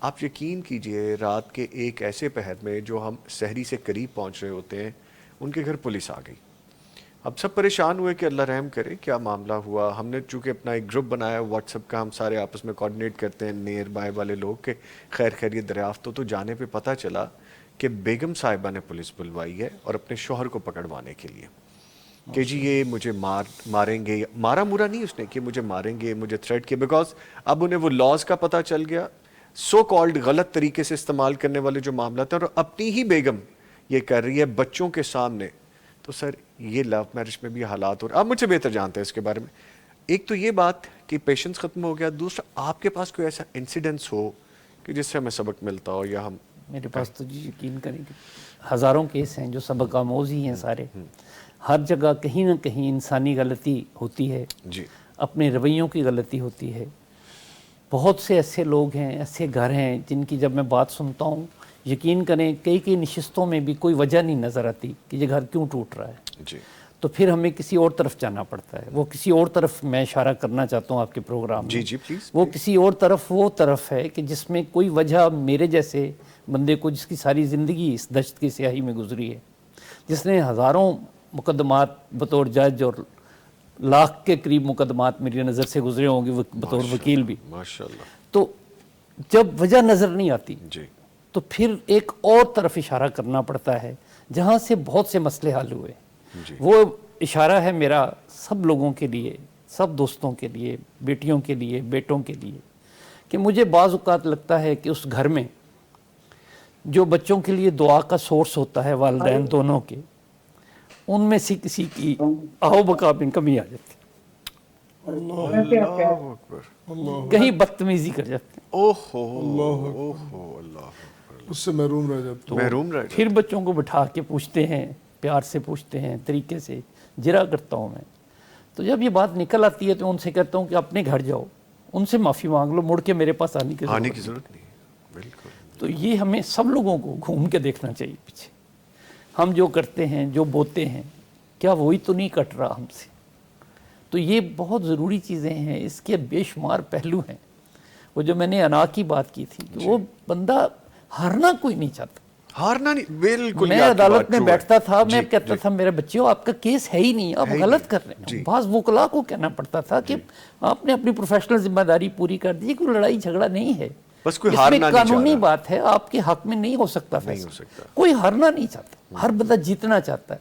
آپ یقین کیجئے رات کے ایک ایسے پہر میں جو ہم سحری سے قریب پہنچ رہے ہوتے ہیں ان کے گھر پولیس آ گئی. اب سب پریشان ہوئے کہ اللہ رحم کرے کیا معاملہ ہوا. ہم نے چونکہ اپنا ایک گروپ بنایا واٹس ایپ کا, ہم سارے آپس میں کوارڈینیٹ کرتے ہیں نیئر بائی والے لوگ کہ خیر خیریت دریافت ہو. تو جانے پہ پتہ چلا کہ بیگم صاحبہ نے پولیس بلوائی ہے اور اپنے شوہر کو پکڑوانے کے لیے کہ جی یہ مجھے ماریں گے. مارا مورا نہیں اس نے کہ مجھے ماریں گے, مجھے تھریٹ کیا, بیکاز اب انہیں وہ لاز کا پتہ چل گیا, سو کالڈ غلط طریقے سے استعمال کرنے والے جو معاملات ہیں, اور اپنی ہی بیگم یہ کر رہی ہے بچوں کے سامنے. تو سر یہ لو میرج میں بھی حالات ہو رہے ہیں, آپ مجھ سے بہتر جانتے ہیں اس کے بارے میں. ایک تو یہ بات کہ پیشنس ختم ہو گیا, دوسرا آپ کے پاس کوئی ایسا انسیڈنس ہو کہ جس سے ہمیں سبق ملتا ہو یا ہم. میرے پاس تو جی یقین کریں کہ ہزاروں کیس ہیں جو سبق آموز ہی ہیں سارے. ہر جگہ کہیں نہ کہیں انسانی غلطی ہوتی ہے, جی اپنے رویوں کی غلطی ہوتی ہے. بہت سے ایسے لوگ ہیں, ایسے گھر ہیں جن کی جب میں بات سنتا ہوں یقین کریں کئی نشستوں میں بھی کوئی وجہ نہیں نظر آتی کہ یہ گھر کیوں ٹوٹ رہا ہے. جی تو پھر ہمیں کسی اور طرف جانا پڑتا ہے. وہ کسی اور طرف میں اشارہ کرنا چاہتا ہوں آپ کے پروگرام میں. جی جی پلیز. وہ کسی اور طرف وہ طرف ہے کہ جس میں کوئی وجہ میرے جیسے بندے کو جس کی ساری زندگی اس دشت کی سیاہی میں گزری ہے, جس نے ہزاروں مقدمات بطور جج اور لاکھ کے قریب مقدمات میری نظر سے گزرے ہوں گے بطور وکیل بھی. ماشاءاللہ. تو جب وجہ نظر نہیں آتی جی تو پھر ایک اور طرف اشارہ کرنا پڑتا ہے جہاں سے بہت سے مسئلے حل ہوئے. جی. وہ اشارہ ہے میرا سب لوگوں کے لیے, سب دوستوں کے لیے, بیٹیوں کے لیے, بیٹوں کے لیے, کہ مجھے بعض اوقات لگتا ہے کہ اس گھر میں جو بچوں کے لیے دعا کا سورس ہوتا ہے والدین دونوں کے, ان میں سے کسی کی آہو بقا میں کمی آ جاتی ہے, اللہ اکبر, کہیں بدتمیزی کر جاتے ہیں, اوہو اوہو اللہ اس سے محروم رہ جاتے. محروم رہ پھر بچوں کو بٹھا کے پوچھتے ہیں, پیار سے پوچھتے ہیں, طریقے سے جرا کرتا ہوں میں. تو جب یہ بات نکل آتی ہے تو ان سے کہتا ہوں کہ اپنے گھر جاؤ, ان سے معافی مانگ لو, مڑ کے میرے پاس آنے کی ضرورت نہیں. بالکل. تو یہ ہمیں سب لوگوں کو گھوم کے دیکھنا چاہیے پیچھے. ہم جو کرتے ہیں, جو بوتے ہیں, کیا وہی تو نہیں کٹ رہا ہم سے. تو یہ بہت ضروری چیزیں ہیں, اس کے بے شمار پہلو ہیں. وہ جو میں نے انا کی بات کی تھی کہ وہ بندہ ہارنا کوئی نہیں چاہتا. ہارنا نہیں, بالکل. میں عدالت میں بیٹھتا تھا, میں کہتا تھا میرے بچیوں آپ کا کیس ہے ہی نہیں, آپ غلط کر رہے ہیں. بعض وکلا کو کہنا پڑتا تھا کہ آپ نے اپنی پروفیشنل ذمہ داری پوری کر دی, کوئی لڑائی جھگڑا نہیں ہے, بس کوئی اس ہارنا میں نہیں قانونی چاہتا. بات ہے, آپ کے حق میں نہیں ہو سکتا فیصلہ. کوئی ہارنا نہیں چاہتا, ہر بندہ جیتنا چاہتا ہے.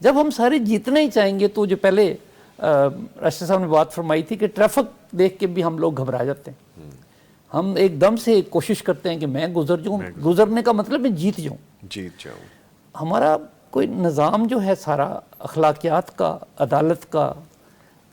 جب ہم سارے جیتنا ہی چاہیں گے تو جو پہلے راشد صاحب نے بات فرمائی تھی کہ ٹریفک دیکھ کے بھی ہم لوگ گھبرا جاتے ہیں. ہم ایک دم سے کوشش کرتے ہیں کہ میں گزر جاؤں, گزرنے کا مطلب میں جیت جاؤں. ہمارا کوئی نظام جو ہے سارا اخلاقیات کا, عدالت کا,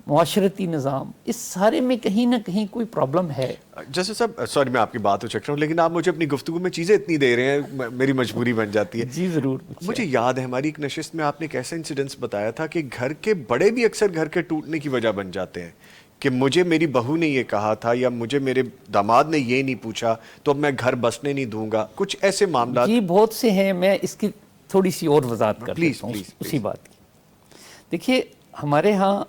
معاشرتی نظام, اس سارے میں کہیں نہ کہیں کوئی پرابلم ہے. جیسے سب سوری میں آپ کی بات ہو چک رہا ہوں, لیکن آپ مجھے اپنی گفتگو میں چیزیں اتنی دے رہے ہیں میری مجبوری بن جاتی ہے. جی ضرور. مجھے یاد ہے ہماری ایک نشست میں آپ نے ایک ایسا انسیڈنس بتایا تھا کہ گھر کے بڑے بھی اکثر گھر کے ٹوٹنے کی وجہ بن جاتے ہیں کہ مجھے میری بہو نے یہ کہا تھا یا مجھے میرے داماد نے یہ نہیں پوچھا تو اب میں گھر بسنے نہیں دوں گا. کچھ ایسے معاملات جی بہت سے ہیں. میں اس کی تھوڑی سی اور وضاحت کر دیتا ہوں اسی بات کی. دیکھیے ہمارے ہاں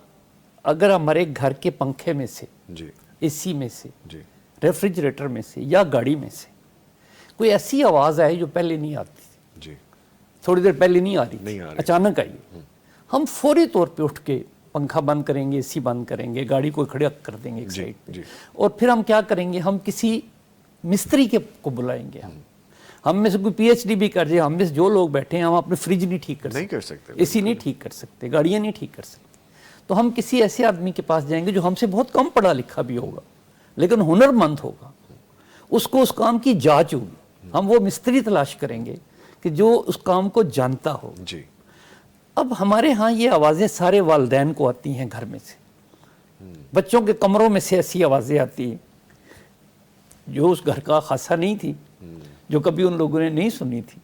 اگر ہمارے گھر کے پنکھے میں سے, اے سی میں سے, ریفریجریٹر میں سے یا گاڑی میں سے کوئی ایسی آواز آئے جو پہلے نہیں آتی تھی, تھوڑی دیر پہلے نہیں آ رہی تھی, اچانک آئی, ہم فوری طور پہ اٹھ کے پنکھا بند کریں گے, اے سی بند کریں گے, گاڑی کو کھڑا کر دیں گے ایک سائڈ پہ, اور پھر ہم کیا کریں گے, ہم کسی مستری کو بلائیں گے. ہم میں سے کوئی پی ایچ ڈی بھی کر جائے, ہم میں سے جو لوگ بیٹھے ہیں, ہم اپنے فریج نہیں ٹھیک کر سکتے, اے سی نہیں ٹھیک کر سکتے, گاڑیاں نہیں ٹھیک کر سکتے. تو ہم کسی ایسے آدمی کے پاس جائیں گے جو ہم سے بہت کم پڑھا لکھا بھی ہوگا لیکن ہنر مند ہوگا, اس کو اس کام کی جانچ ہوگی. ہم وہ مستری تلاش کریں گے کہ جو اس کام کو جانتا ہو. اب ہمارے ہاں یہ آوازیں سارے والدین کو آتی ہیں گھر میں سے, بچوں کے کمروں میں سے ایسی آوازیں آتی ہیں جو اس گھر کا خاصہ نہیں تھی, جو کبھی ان لوگوں نے نہیں سنی تھی.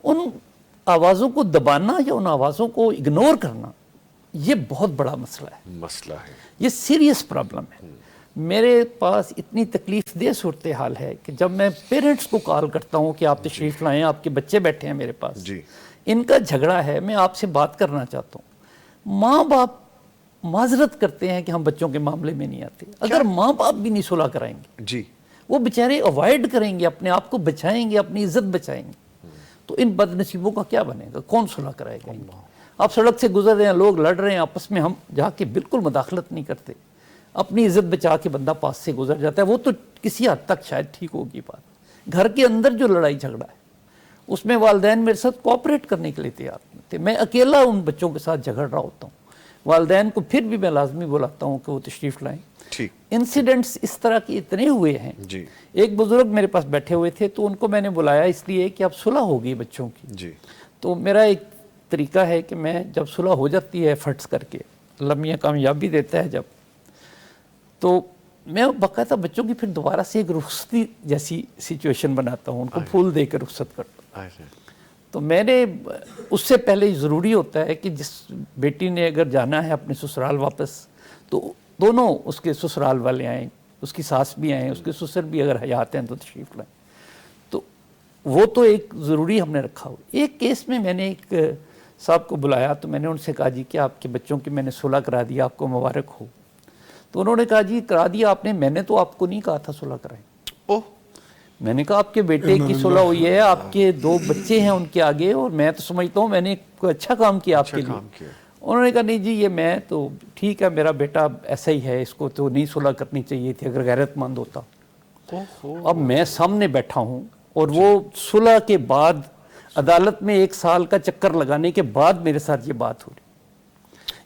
ان آوازوں کو دبانا یا ان آوازوں کو اگنور کرنا یہ بہت بڑا مسئلہ ہے. یہ سیریس پرابلم ہے. میرے پاس اتنی تکلیف دہ صورتحال ہے کہ جب میں پیرنٹس کو کال کرتا ہوں کہ آپ تشریف لائیں, آپ کے بچے بیٹھے ہیں میرے پاس, ان کا جھگڑا ہے, میں آپ سے بات کرنا چاہتا ہوں, ماں باپ معذرت کرتے ہیں کہ ہم بچوں کے معاملے میں نہیں آتے. اگر ماں باپ بھی نہیں صلح کرائیں گے, وہ بیچارے اوائڈ کریں گے، اپنے آپ کو بچائیں گے، اپنی عزت بچائیں گے، تو ان بد نصیبوں کا کیا بنے گا؟ کون صلح کرائے گا؟ آپ سڑک سے گزر رہے ہیں، لوگ لڑ رہے ہیں آپس میں، ہم جا کے بالکل مداخلت نہیں کرتے، اپنی عزت بچا کے بندہ پاس سے گزر جاتا ہے، وہ تو کسی حد تک شاید ٹھیک ہوگی بات۔ گھر کے اندر جو لڑائی جھگڑا ہے اس میں والدین میرے ساتھ کوآپریٹ کرنے کے لیے تیار نہیں تھے، میں اکیلا ان بچوں کے ساتھ جھگڑ رہا ہوتا ہوں، والدین کو پھر بھی میں لازمی بلاتا ہوں کہ وہ تشریف لائیں۔ انسیڈنٹس اس طرح کے اتنے ہوئے ہیں۔ ایک بزرگ میرے پاس بیٹھے ہوئے تھے تو ان کو میں نے بلایا اس لیے کہ اب صلح ہوگی بچوں کی، تو میرا ایک طریقہ ہے کہ میں جب صلح ہو جاتی ہے ایفرٹس کر کے، اللہ میاں کامیابی دیتا ہے جب، تو میں باقاعدہ بچوں کی پھر دوبارہ سے ایک رخصتی جیسی سچویشن بناتا ہوں، ان کو پھول دے کے رخصت کرتا ہوں۔ تو میں نے اس سے پہلے ضروری ہوتا ہے کہ جس بیٹی نے اگر جانا ہے اپنے سسرال واپس تو دونوں اس کے سسرال والے آئیں، اس کی ساس بھی آئیں، اس کے سسر بھی اگر حیات ہیں تو تشریف لائیں، تو وہ تو ایک ضروری ہم نے رکھا ہو۔ ایک کیس میں میں نے ایک صاحب کو بلایا تو میں نے ان سے کہا جی کہ آپ کے بچوں کی میں نے صلح کرا دیا، آپ کو مبارک ہو۔ تو انہوں نے کہا جی کرا دیا آپ نے، میں نے تو آپ کو نہیں کہا تھا صلح کرائیں۔ میں نے کہا آپ کے بیٹے کی صلح ہوئی ہے، آپ کے 2 بچے ہیں ان کے آگے، اور میں تو سمجھتا ہوں میں نے کوئی اچھا کام کیا آپ کے لیے۔ انہوں نے کہا نہیں جی یہ میں تو ٹھیک ہے، میرا بیٹا ایسا ہی ہے، اس کو تو نہیں صلح کرنی چاہیے تھی اگر غیرت مند ہوتا۔ اب میں سامنے بیٹھا ہوں اور وہ صلح کے بعد عدالت میں 1 سال کا چکر لگانے کے بعد میرے ساتھ یہ بات ہو رہی۔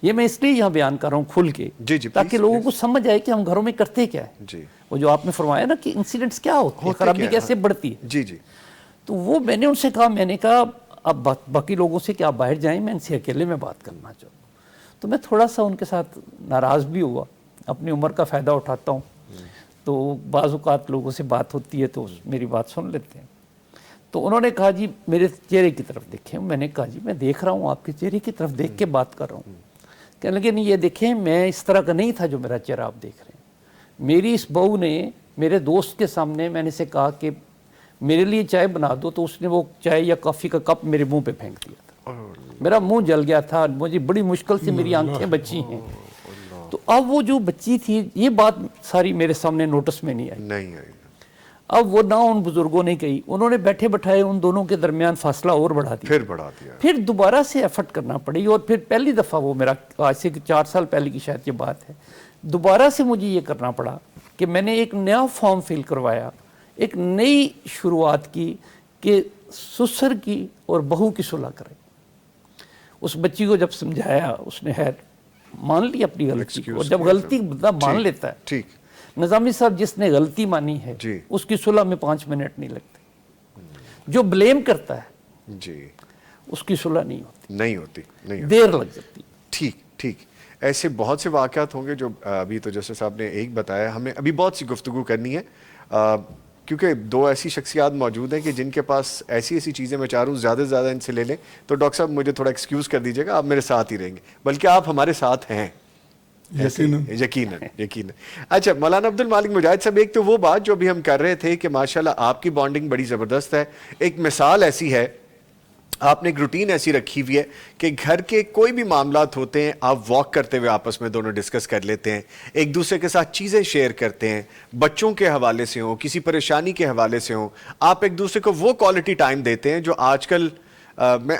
یہ میں اس لیے یہاں بیان کر رہا ہوں کھل کے تاکہ لوگوں کو سمجھ آئے کہ ہم گھروں میں کرتے کیا ہے۔ وہ جو آپ نے فرمایا نا کہ انسیڈنٹس کیا ہوتے ہیں، خرابی کیسے بڑھتی ہے، تو وہ میں نے ان سے کہا، میں نے کہا اب باقی لوگوں سے کہ آپ باہر جائیں، میں ان سے اکیلے میں بات کرنا چاہوں۔ تو میں تھوڑا سا ان کے ساتھ ناراض بھی ہوا، اپنی عمر کا فائدہ اٹھاتا ہوں، تو بعض اوقات لوگوں سے بات ہوتی ہے تو میری بات سن لیتے ہیں۔ تو انہوں نے کہا جی میرے چہرے کی طرف دیکھیں۔ میں نے کہا جی میں دیکھ رہا ہوں، آپ کے چہرے کی طرف دیکھ کے بات کر رہا ہوں۔ کہنے لگے نہیں یہ دیکھیں میں اس طرح کا نہیں تھا جو میرا چہرہ آپ دیکھ رہے ہیں۔ میری اس بہو نے میرے دوست کے سامنے میں نے سے کہا کہ میرے لیے چائے بنا دو، تو اس نے وہ چائے یا کافی کا کپ میرے منہ پہ پھینک دیا تھا، میرا منہ جل گیا تھا، مجھے بڑی مشکل سے میری آنکھیں بچی ہیں۔ تو اب وہ جو بچی تھی یہ بات ساری میرے سامنے نوٹس میں نہیں آئی۔ اب وہ نہ ان بزرگوں نے کہی، انہوں نے بیٹھے بٹھائے ان دونوں کے درمیان فاصلہ اور بڑھا دیا، پھر دوبارہ سے ایفرٹ کرنا پڑی، اور پھر پہلی دفعہ وہ میرا آج سے 4 سال پہلے کی شاید یہ بات ہے، دوبارہ سے مجھے یہ کرنا پڑا کہ میں نے ایک نیا فارم فل کروایا، ایک نئی شروعات کی کہ سسر کی اور بہو کی صلح کریں۔ اس بچی کو جب سمجھایا اس نے خیر مان لی اپنی غلطی کو، اور جب غلطی بندہ مان لیتا ہے، نظامی صاحب جس نے غلطی مانی ہے اس کی صلح میں 5 منٹ نہیں لگتے، جو بلیم کرتا ہے اس کی صلح نہیں ہوتی، دیر لگ جاتی۔ ٹھیک ایسے بہت سے واقعات ہوں گے جو ابھی تو جیسے صاحب نے ایک بتایا، ہمیں ابھی بہت سی گفتگو کرنی ہے کیونکہ 2 ایسی شخصیات موجود ہیں کہ جن کے پاس ایسی چیزیں میں چاہ رہا ہوں زیادہ سے زیادہ ان سے لے لیں، تو ڈاکٹر صاحب مجھے تھوڑا ایکسکیوز کر دیجیے گا، آپ میرے ساتھ ہی رہیں گے، بلکہ آپ ہمارے ساتھ ہیں یقیناً۔ اچھا مولانا عبد المالک مجاہد صاحب، ایک تو وہ بات جو ابھی ہم کر رہے تھے کہ ماشاءاللہ آپ کی بانڈنگ بڑی زبردست ہے، ایک مثال ایسی ہے، آپ نے ایک روٹین ایسی رکھی ہوئی ہے کہ گھر کے کوئی بھی معاملات ہوتے ہیں آپ واک کرتے ہوئے آپس میں دونوں ڈسکس کر لیتے ہیں، ایک دوسرے کے ساتھ چیزیں شیئر کرتے ہیں، بچوں کے حوالے سے ہوں، کسی پریشانی کے حوالے سے ہوں، آپ ایک دوسرے کو وہ کوالٹی ٹائم دیتے ہیں جو آج کل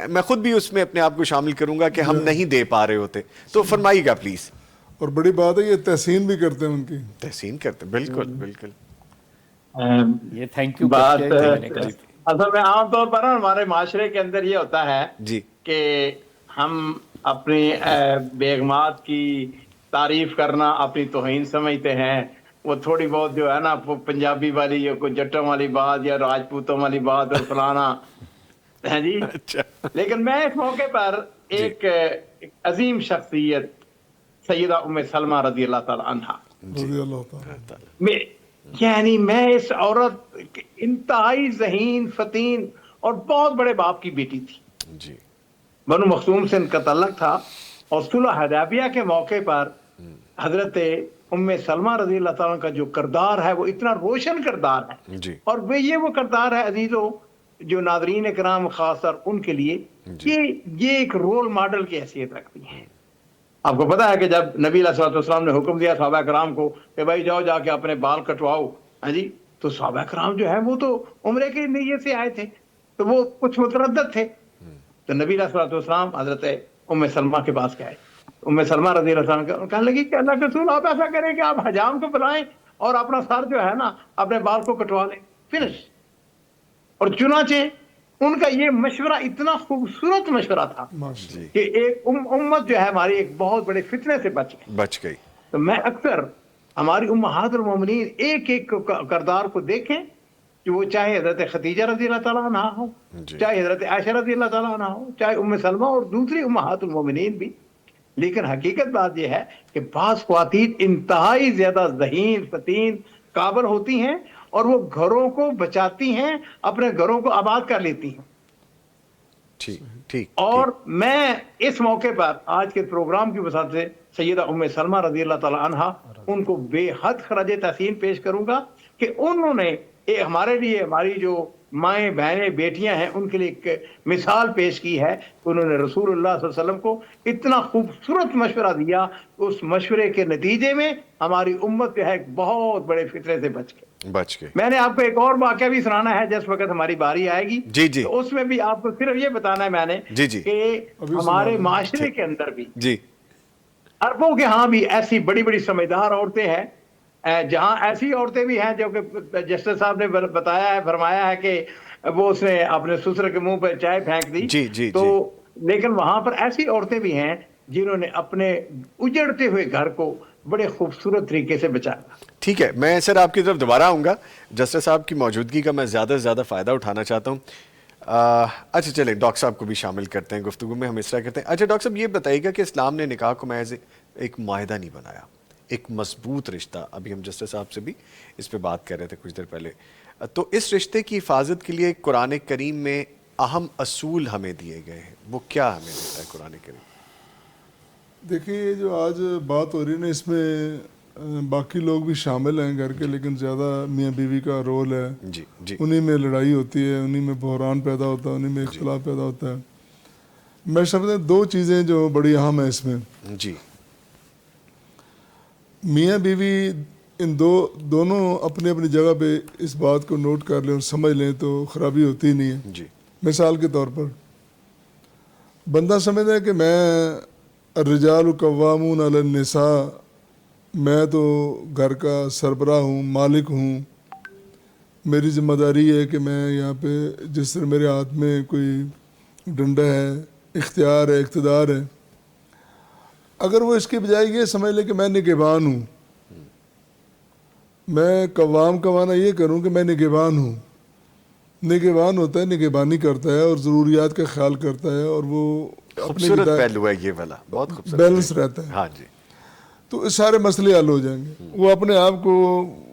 میں خود بھی اس میں اپنے آپ کو شامل کروں گا کہ ہم نہیں دے پا رہے ہوتے، تو فرمائیے گا پلیز۔ اور بڑی بات ہے یہ تحسین بھی کرتے ہیں، ان کی تحسین کرتے ہیں، بالکل یہ تھینک یو بات اصل میں عام طور پر ہمارے معاشرے کے اندر یہ ہوتا ہے کہ ہم اپنی بیگمات کی تعریف کرنا اپنی توہین سمجھتے ہیں، وہ تھوڑی بہت جو ہے نا پنجابی والی یا کوئی جٹوں والی بات یا راجپوتوں والی بات اور فلانا ہے جی۔ لیکن میں اس موقع پر ایک عظیم شخصیت سیدہ ام سلمہ رضی اللہ تعالی عنہا، یعنی میں اس عورت انتہائی ذہین فتین اور بہت بڑے باپ کی بیٹی تھی، بنو مخزوم سے ان کا تعلق تھا، اور صلح حدیبیہ کے موقع پر حضرت ام سلمہ رضی اللہ تعالیٰ کا جو کردار ہے وہ اتنا روشن کردار ہے، اور وہ کردار ہے عزیزو جو ناظرین کرام خاص طور ان کے لیے یہ ایک رول ماڈل کی حیثیت رکھتی ہے۔ آپ کو پتا ہے کہ جب نبی علیہ الصلوۃ والسلام نے حکم دیا صحابہ کرام کو کہ بھائی جاؤ جا کے اپنے بال کٹواؤ، ہاں جی، تو صحابہ کرام جو ہے وہ تو عمرے کی نیت سے آئے تھے, تو وہ کچھ متردد تھے. تو نبی علیہ الصلوۃ والسلام حضرت ام سلمہ کے پاس گئے. ام سلمہ رضی اللہ عنہا کہنے لگی کہ اللہ کے رسول آپ ایسا کریں کہ آپ حجام کو بلائیں اور اپنا سر جو ہے نا اپنے بال کو کٹوا لیں, فنش. اور چنانچہ ان کا یہ مشورہ اتنا خوبصورت مشورہ تھا کہ ایک امت جو ہے ہماری ایک بہت بڑے فتنے سے بچ گئی. تو میں اکثر ہماری امہات المومنین ایک ایک کردار کو دیکھیں کہ وہ چاہے حضرت خدیجہ رضی اللہ تعالیٰ عنہ ہو, چاہے حضرت عائشہ رضی اللہ تعالیٰ عنہ ہو, چاہے ام سلمہ اور دوسری امہات المومنین بھی. لیکن حقیقت بات یہ ہے کہ بعض خواتین انتہائی زیادہ ذہین, فتین, قابل ہوتی ہیں اور وہ گھروں کو بچاتی ہیں, اپنے گھروں کو آباد کر لیتی ہیں. اور میں اس موقع پر آج کے پروگرام کی وسعت سے سیدہ ام سلمہ رضی اللہ تعالی عنہا ان کو بے حد خراج تحسین پیش کروں گا کہ انہوں نے ہمارے لیے, ہماری جو مائیں بہنیں بیٹیاں ہیں ان کے لیے ایک مثال پیش کی ہے. انہوں نے رسول اللہ صلی اللہ علیہ وسلم کو اتنا خوبصورت مشورہ دیا, اس مشورے کے نتیجے میں ہماری امت جو ہے ایک بہت بڑے فتنے سے بچ گئے. میں نے آپ کو ایک اور واقعہ بھی سنانا ہے جس وقت ہماری باری آئے گی. تو اس میں بھی آپ کو صرف یہ بتانا ہے میں نے کہ ہمارے معاشرے کے اندر بھی عربوں کے ہاں بھی ایسی بڑی بڑی سمجھدار عورتیں ہیں, جہاں ایسی عورتیں بھی ہیں جو کہ جسٹس صاحب نے بتایا ہے, فرمایا ہے کہ وہ اس نے اپنے سسر کے منہ پہ چائے پھینک دی. تو لیکن وہاں پر ایسی عورتیں بھی ہیں جنہوں نے اپنے اجڑتے ہوئے گھر کو بڑے خوبصورت طریقے سے بچایا. ٹھیک ہے, میں سر آپ کی طرف دوبارہ آؤں گا. جسٹس صاحب کی موجودگی کا میں زیادہ سے زیادہ فائدہ اٹھانا چاہتا ہوں. اچھا چلیں ڈاکٹر صاحب کو بھی شامل کرتے ہیں گفتگو میں, ہم اس طرح کرتے ہیں. اچھا ڈاکٹر صاحب یہ بتائیے گا کہ اسلام نے نکاح کو محض ایک معاہدہ نہیں بنایا, ایک مضبوط رشتہ. ابھی ہم جسٹس صاحب سے بھی اس پہ بات کر رہے تھے کچھ دیر پہلے. تو اس رشتے کی حفاظت کے لیے قرآن کریم میں اہم اصول ہمیں دیے گئے ہیں, وہ کیا ہمیں دیتا ہے قرآن کریم؟ دیکھیے جو آج بات ہو رہی ہے نا, اس میں باقی لوگ بھی شامل ہیں گھر کے, لیکن زیادہ میاں بیوی کا رول ہے. انہی میں لڑائی ہوتی ہے, انہی میں بحران پیدا ہوتا ہے, انہی میں اختلاف پیدا ہوتا ہے. میں سمجھتا ہوں دو چیزیں جو بڑی اہم ہیں اس میں. میاں بیوی ان دونوں اپنی اپنی جگہ پہ اس بات کو نوٹ کر لیں اور سمجھ لیں تو خرابی ہوتی ہی نہیں ہے. مثال کے طور پر بندہ سمجھتا ہے کہ میں الرجال قوامون علی النساء, میں تو گھر کا سربراہ ہوں, مالک ہوں, میری ذمہ داری ہے کہ میں یہاں پہ جس طرح میرے ہاتھ میں کوئی ڈنڈا ہے, اختیار ہے, اقتدار ہے. اگر وہ اس کے بجائے یہ سمجھ لے کہ میں نگہبان ہوں, میں قوام قوانا یہ کروں کہ میں نگہبان ہوں. نگہبان ہوتا ہے, نگہبانی کرتا ہے اور ضروریات کا خیال کرتا ہے, اور وہ خوبصورت پہلو ہے یہ والا, بہت خوبصورت بیلنس رہتا ہے. ہاں جی. تو سارے مسئلے حل ہو جائیں گے. وہ اپنے آپ کو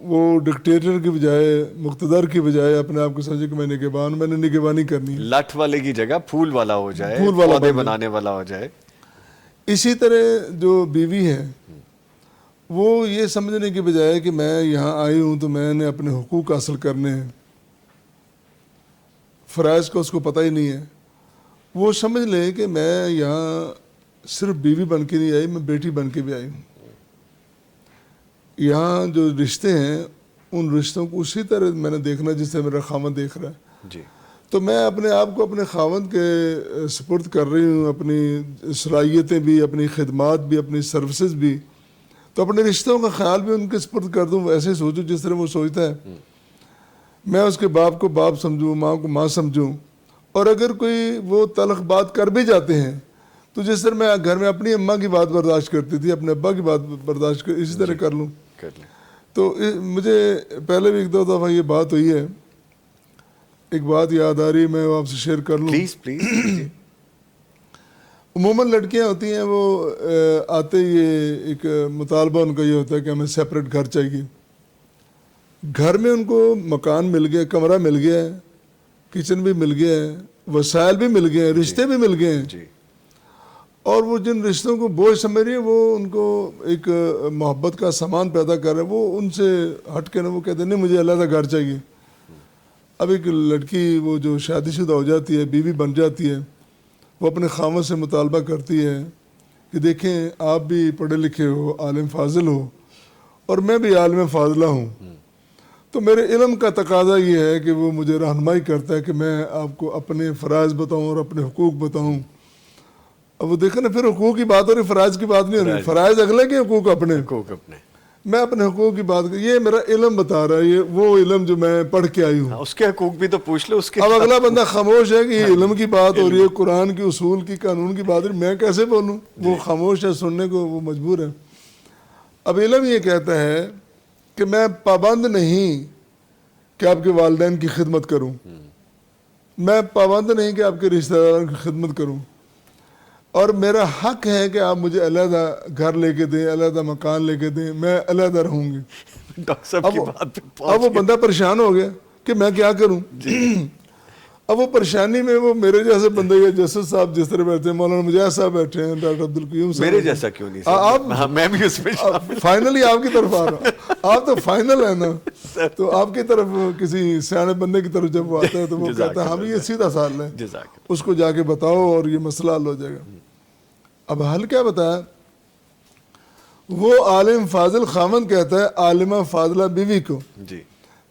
وہ ڈکٹیٹر کی بجائے, مقتدر کی بجائے اپنے آپ کو سمجھے کہ میں نگہبان ہوں, میں نے نگہبانی کرنی ہے. لٹ والے کی جگہ پھول والا ہو جائے, پودے بنانے والا ہو جائے. اسی طرح جو بیوی ہے وہ یہ سمجھنے کی بجائے کہ میں یہاں آئی ہوں تو میں نے اپنے حقوق حاصل کرنے ہیں, فرائض کا اس کو پتہ ہی نہیں ہے. وہ سمجھ لیں کہ میں یہاں صرف بیوی بن کے نہیں آئی, میں بیٹی بن کے بھی آئی ہوں. یہاں جو رشتے ہیں ان رشتوں کو اسی طرح میں نے دیکھنا جس سے میرا خاوند دیکھ رہا ہے. تو میں اپنے آپ کو اپنے خاوند کے سپرد کر رہی ہوں, اپنی صلاحیتیں بھی, اپنی خدمات بھی, اپنی سروسز بھی. تو اپنے رشتوں کا خیال بھی ان کے سپرد کر دوں, ایسے سوچوں جس طرح وہ سوچتا ہے. میں اس کے باپ کو باپ سمجھوں, ماں کو ماں سمجھوں. اور اگر کوئی وہ تلخ بات کر بھی جاتے ہیں تو جس طرح میں گھر میں اپنی اماں کی بات برداشت کرتی تھی, اپنے ابا کی بات برداشت اسی طرح کر لوں. تو مجھے پہلے بھی ایک دو دفعہ یہ بات ہوئی ہے, ایک بات یاد آ رہی ہے, میں وہ آپ سے شیئر کر لوں. پلیز. عموماً لڑکیاں ہوتی ہیں وہ آتے یہ ایک مطالبہ ان کا یہ ہوتا ہے کہ ہمیں سیپریٹ گھر چاہیے. گھر میں ان کو مکان مل گیا, کمرہ مل گیا ہے, کچن بھی مل گیا ہے, وسائل بھی مل گئے ہیں, رشتے بھی مل گئے ہیں. اور وہ جن رشتوں کو بوجھ سمجھ رہی ہیں وہ ان کو ایک محبت کا سامان پیدا کر رہے ہیں, وہ ان سے ہٹ کے نا وہ کہتے ہیں نہیں مجھے علیحدہ گھر چاہیے. اب ایک لڑکی وہ جو شادی شدہ ہو جاتی ہے, بیوی بن جاتی ہے, وہ اپنے خاوند سے مطالبہ کرتی ہے کہ دیکھیں آپ بھی پڑھے لکھے ہو, عالم فاضل ہو, اور میں بھی عالم فاضلہ ہوں. تو میرے علم کا تقاضا یہ ہے کہ وہ مجھے رہنمائی کرتا ہے کہ میں آپ کو اپنے فرائض بتاؤں اور اپنے حقوق بتاؤں. اب وہ دیکھیں نا پھر حقوق کی بات ہو رہی، فرائض کی بات نہیں ہو رہی. فرائض اگلے کے حقوق اپنے. حقوق اپنے. میں اپنے حقوق کی بات کر، یہ میرا علم بتا رہا ہے، یہ وہ علم جو میں پڑھ کے آئی ہوں. اس کے حقوق بھی تو پوچھ لو اس کے. اب اگلا بندہ خاموش ہے کہ یہ علم کی بات ہو رہی ہے، قرآن کی اصول کی، قانون کی بات ہو رہی ہے، میں کیسے بولوں؟ وہ خاموش ہے، سننے کو وہ مجبور ہے. اب علم یہ کہتا ہے کہ میں پابند نہیں کہ آپ کے والدین کی خدمت کروں، میں پابند نہیں کہ آپ کے رشتہ داروں کی خدمت کروں، اور میرا حق ہے کہ آپ مجھے علیحدہ گھر لے کے دیں، علیحدہ مکان لے کے دیں، میں علیحدہ رہوں گی. ڈاکٹر صاحب کی بات پہ اب وہ بندہ پریشان ہو گیا کہ میں کیا کروں. اب وہ پریشانی میں وہ میرے جیسے بندے کے جسد صاحب جس طرح بیٹھے ہیں، مولانا مجاہد صاحب بیٹھے ہیں، ڈاکٹر عبدالقیوم صاحب، میرے جیسا کیوں نہیں آپ میں بھی اس میں فائنلی آپ کی طرف آ رہا ہوں. آپ تو فائنل ہے نا، تو آپ کی طرف کسی سیانے بندے کی طرف جب وہ آتا ہے تو وہ کہتا ہے ہم یہ سیدھا سال ہے، اس کو جا کے بتاؤ اور یہ مسئلہ حل ہو جائے گا. اب حل کیا بتایا؟ وہ عالم فاضل خامند کہتا ہے عالمہ فاضلہ بیوی کو، جی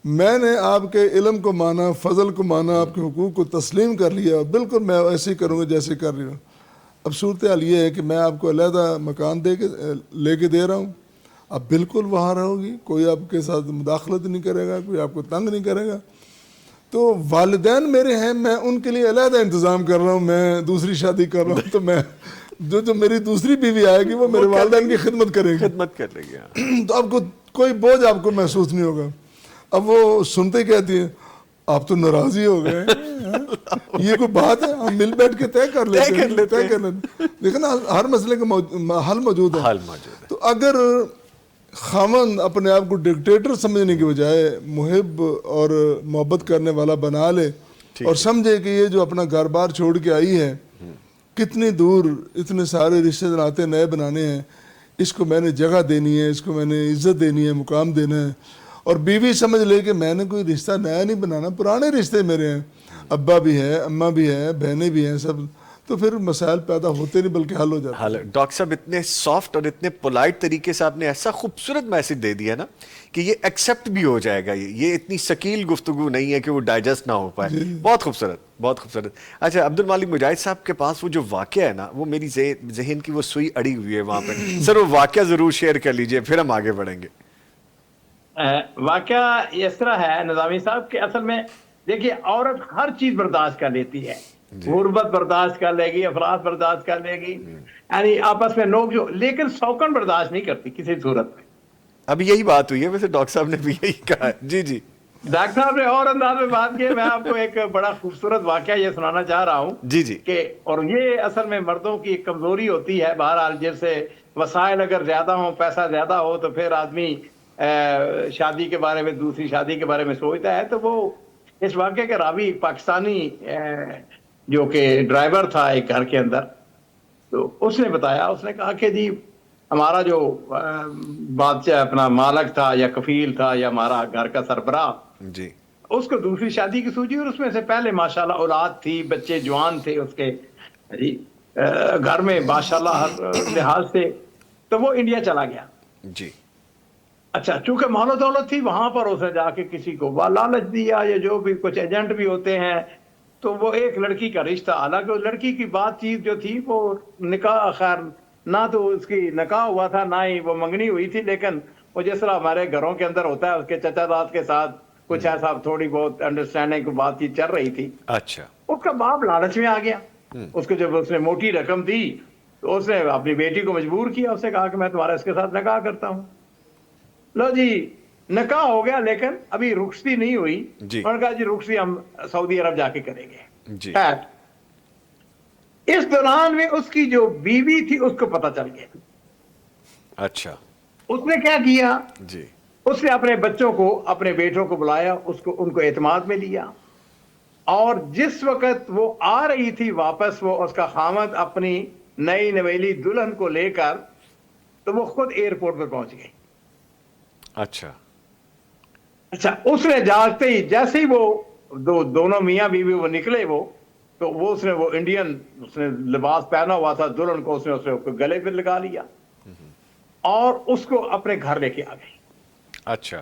میں نے آپ کے علم کو مانا، فضل کو مانا، آپ کے حقوق کو تسلیم کر لیا، بالکل میں ایسے ہی کروں گا جیسے کر رہی ہوں. اب صورتحال یہ ہے کہ میں آپ کو علیحدہ مکان لے کے دے رہا ہوں، اب بالکل وہاں رہو گی، کوئی آپ کے ساتھ مداخلت نہیں کرے گا، کوئی آپ کو تنگ نہیں کرے گا. تو والدین میرے ہیں، میں ان کے لیے علیحدہ انتظام کر رہا ہوں، میں دوسری شادی کر رہا ہوں، تو میں جو میری دوسری بیوی آئے گی وہ میرے والدین کی خدمت کرے گی، خدمت کر لے گی. تو آپ کو کوئی بوجھ آپ کو محسوس نہیں ہوگا. اب وہ سنتے کہتی ہیں آپ تو ناراض ہی ہو گئے، یہ کوئی بات ہے؟ ہم مل بیٹھ کے طے کر لیتے ہیں. لیکن ہر مسئلے کا حل موجود ہے. تو اگر خامند اپنے آپ کو ڈکٹیٹر سمجھنے کی بجائے محب اور محبت کرنے والا بنا لے اور سمجھے کہ یہ جو اپنا گھر بار چھوڑ کے آئی ہے، کتنی دور اتنے سارے رشتے ناطے نئے بنانے ہیں، اس کو میں نے جگہ دینی ہے، اس کو میں نے عزت دینی ہے، مقام دینا ہے. اور بیوی سمجھ لے کہ میں نے کوئی رشتہ نیا نہیں بنانا، پرانے رشتے میرے ہیں، ابا بھی ہے، اماں بھی ہے، بہنیں بھی ہیں، سب، تو پھر مسائل پیدا ہوتے نہیں بلکہ حل ہو جاتے ہیں. ڈاکٹر صاحب اتنے سافٹ اور اتنے پولائٹ طریقے سے آپ نے ایسا خوبصورت میسج دے دیا نا کہ یہ ایکسیپٹ بھی ہو جائے گا. یہ اتنی ثقیل گفتگو نہیں ہے کہ وہ ڈائجسٹ نہ ہو پائے. بہت خوبصورت، بہت خوبصورت. اچھا عبد المالک مجاہد صاحب کے پاس وہ جو واقعہ ہے نا، وہ میری ذہن کی وہ سوئی اڑی ہوئی ہے وہاں پہ. سر وہ واقعہ ضرور شیئر کر لیجئے، پھر ہم آگے بڑھیں گے. واقعہ اس طرح ہے نظامی صاحب کہ اصل میں دیکھیے عورت ہر چیز برداشت کر لیتی ہے، غربت برداشت کر لے گی، افراد برداشت کر لے گی، یعنی آپس میں نوک جو، لیکن سوکن برداشت نہیں کرتی کسی صورت میں. اب یہی بات ہوئی ہے، ویسے ڈاکٹر صاحب نے بھی یہی کہا ہے. جی جی ڈاکٹر صاحب نے اور انداز میں بات کی. میں آپ کو ایک بڑا خوبصورت واقعہ یہ سنانا چاہ رہا ہوں. جی جی. کہ اور یہ اصل میں مردوں کی ایک کمزوری ہوتی ہے. بہرحال جیسے وسائل اگر زیادہ ہوں، پیسہ زیادہ ہو، تو پھر آدمی شادی کے بارے میں، دوسری شادی کے بارے میں سوچتا ہے. تو وہ اس واقعے کے راوی پاکستانی جو کہ ڈرائیور تھا ایک گھر کے اندر، تو اس نے بتایا، اس نے کہا کہ جی ہمارا جو بادشاہ اپنا مالک تھا یا کفیل تھا یا ہمارا گھر کا سربراہ، جی اس کو دوسری شادی کی سوچی، اور اس میں سے پہلے ماشاءاللہ اولاد تھی، بچے جوان تھے اس کے، جی گھر میں ماشاءاللہ ہر لحاظ سے. تو وہ انڈیا چلا گیا. جی اچھا، چونکہ مال و دولت تھی وہاں پر، اس نے جا کے کسی کو لالچ دیا، یا جو بھی کچھ ایجنٹ بھی ہوتے ہیں، تو وہ ایک لڑکی کا رشتہ، حالانکہ لڑکی کی بات چیت جو تھی وہ نکاح، خیر نہ تو اس کی نکاح ہوا تھا، نہ ہی وہ منگنی ہوئی تھی، لیکن وہ جس طرح ہمارے گھروں کے اندر ہوتا ہے، اس کے چچا داد کے ساتھ کچھ ایسا تھوڑی بہت انڈرسٹینڈنگ بات چیت چل رہی تھی. اچھا. اس کا باپ لالچ میں آ گیا. اس کو جب اس نے موٹی رقم دی تو اس نے اپنی بیٹی کو مجبور کیا، اس نے کہا کہ میں تمہارا اس کے ساتھ نکاح کرتا ہوں. لو جی نکاح ہو گیا، لیکن ابھی رخصتی نہیں ہوئی. انہوں نے کہا جی رخصتی ہم سعودی عرب جا کے کریں گے. اس دوران میں اس کی جو بیوی تھی اس کو پتہ چل گیا. اچھا. اس نے کیا کیا؟ جی اس نے اپنے بچوں کو، اپنے بیٹوں کو بلایا، ان کو اعتماد میں لیا، اور جس وقت وہ آ رہی تھی واپس، وہ اس کا خامد اپنی نئی نویلی دلہن کو لے کر، تو وہ خود ایئرپورٹ پہ پہنچ گئی. اچھا. اس نے جاتے ہی، جیسے ہی وہ دونوں میاں بیوی وہ نکلے، تو اس نے وہ انڈین اس نے لباس پہنا ہوا تھا، دلہن کو اس نے گلے پہ لگا لیا اور اس کو اپنے گھر لے کے آ گئی. اچھا.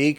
1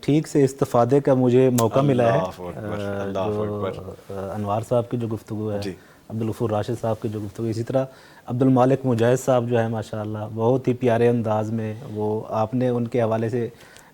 ٹھیک سے استفادے کا مجھے موقع ملا ہے. اللہ اکبر، اللہ اکبر. جو انوار صاحب کی جو گفتگو ہے، جی. عبدالغفور راشد صاحب کی جو گفتگو، اسی طرح عبدالمالک مجاہد صاحب جو ہے ماشاءاللہ بہت ہی پیارے انداز میں، وہ آپ نے ان کے حوالے سے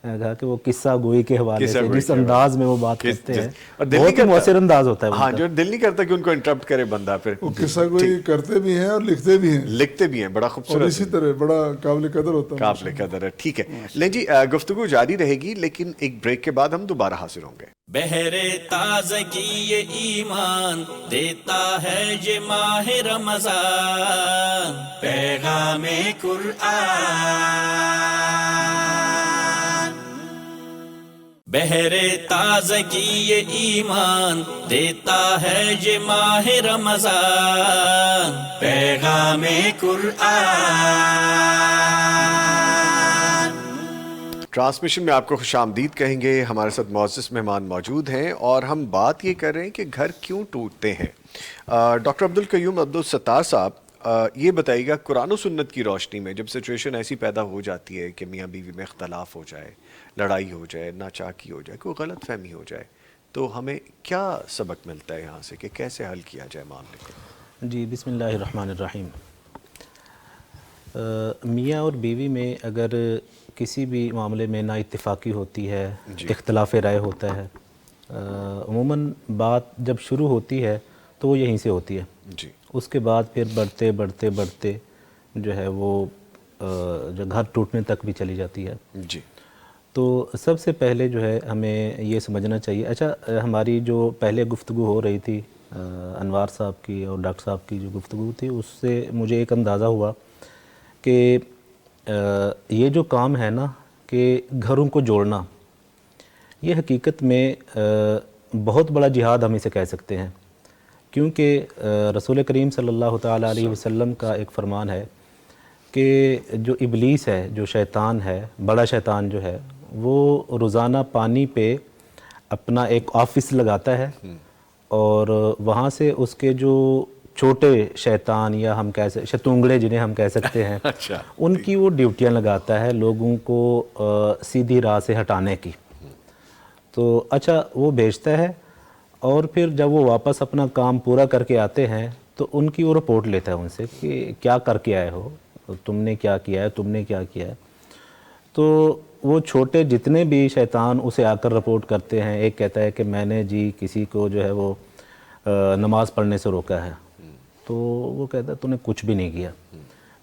کہا کہ وہ قصہ گوئی کے حوالے سے جس انداز میں وہ بات کرتے ہیں بہت ہی مؤثر انداز ہوتا ہے. ہاں، جو دل نہیں کرتا کہ ان کو انٹرپٹ کرے بندہ. پھر وہ قصہ کوئی کرتے بھی ہیں اور لکھتے بھی ہیں، لکھتے بھی ہیں، بڑا اور خوبصورت، اسی طرح بڑا قابل قدر ہوتا ہے. قابل قدر ہے. ٹھیک ہے، لیں جی، گفتگو جاری رہے گی لیکن ایک بریک کے بعد ہم دوبارہ حاضر ہوں گے. بہرے تازگی یہ ایمان دیتا ہے یہ ماہ رمضان، پیغام قرآن. بہرے تازگی یہ ایمان دیتا ہے یہ ماہ رمضان، پیغام قرآن. ٹرانسمیشن میں آپ کو خوش آمدید کہیں گے. ہمارے ساتھ معزز مہمان موجود ہیں اور ہم بات یہ کر رہے ہیں کہ گھر کیوں ٹوٹتے ہیں. ڈاکٹر عبدالقیوم عبدالستار صاحب، یہ بتائیے گا، قرآن و سنت کی روشنی میں جب سچویشن ایسی پیدا ہو جاتی ہے کہ میاں بیوی میں اختلاف ہو جائے، لڑائی ہو جائے، ناچاکی ہو جائے، کوئی غلط فہمی ہو جائے، تو ہمیں کیا سبق ملتا ہے یہاں سے کہ کیسے حل کیا جائے معاملے کو؟ جی، بسم اللہ الرحمن الرحیم. میاں اور بیوی میں اگر کسی بھی معاملے میں نا اتفاقی ہوتی ہے، اختلاف رائے ہوتا ہے، عموماً بات جب شروع ہوتی ہے تو وہ یہیں سے ہوتی ہے. جی. اس کے بعد پھر بڑھتے جو ہے وہ جو گھر ٹوٹنے تک بھی چلی جاتی ہے. جی. تو سب سے پہلے جو ہے ہمیں یہ سمجھنا چاہیے. اچھا، ہماری جو پہلے گفتگو ہو رہی تھی انوار صاحب کی اور ڈاکٹر صاحب کی جو گفتگو تھی، اس سے مجھے ایک اندازہ ہوا کہ یہ جو کام ہے نا کہ گھروں کو جوڑنا، یہ حقیقت میں بہت بڑا جہاد ہم اسے کہہ سکتے ہیں. کیونکہ رسول کریم صلی اللہ تعالیٰ علیہ وسلم کا ایک فرمان ہے کہ جو ابلیس ہے، جو شیطان ہے، بڑا شیطان جو ہے، وہ روزانہ پانی پہ اپنا ایک آفس لگاتا ہے اور وہاں سے اس کے جو چھوٹے شیطان یا ہم شتونگڑے جنہیں ہم کہہ سکتے ہیں، ان کی وہ ڈیوٹیاں لگاتا ہے لوگوں کو سیدھی راہ سے ہٹانے کی. تو اچھا، وہ بھیجتا ہے اور پھر جب وہ واپس اپنا کام پورا کر کے آتے ہیں تو ان کی وہ رپورٹ لیتا ہے ان سے کہ کیا کر کے آئے ہو، تم نے کیا کیا ہے، تم نے کیا کیا ہے. تو وہ چھوٹے جتنے بھی شیطان اسے آ کر رپورٹ کرتے ہیں، ایک کہتا ہے کہ میں نے جی کسی کو جو ہے وہ نماز پڑھنے سے روکا ہے، تو وہ کہتا ہے تو نے کچھ بھی نہیں کیا.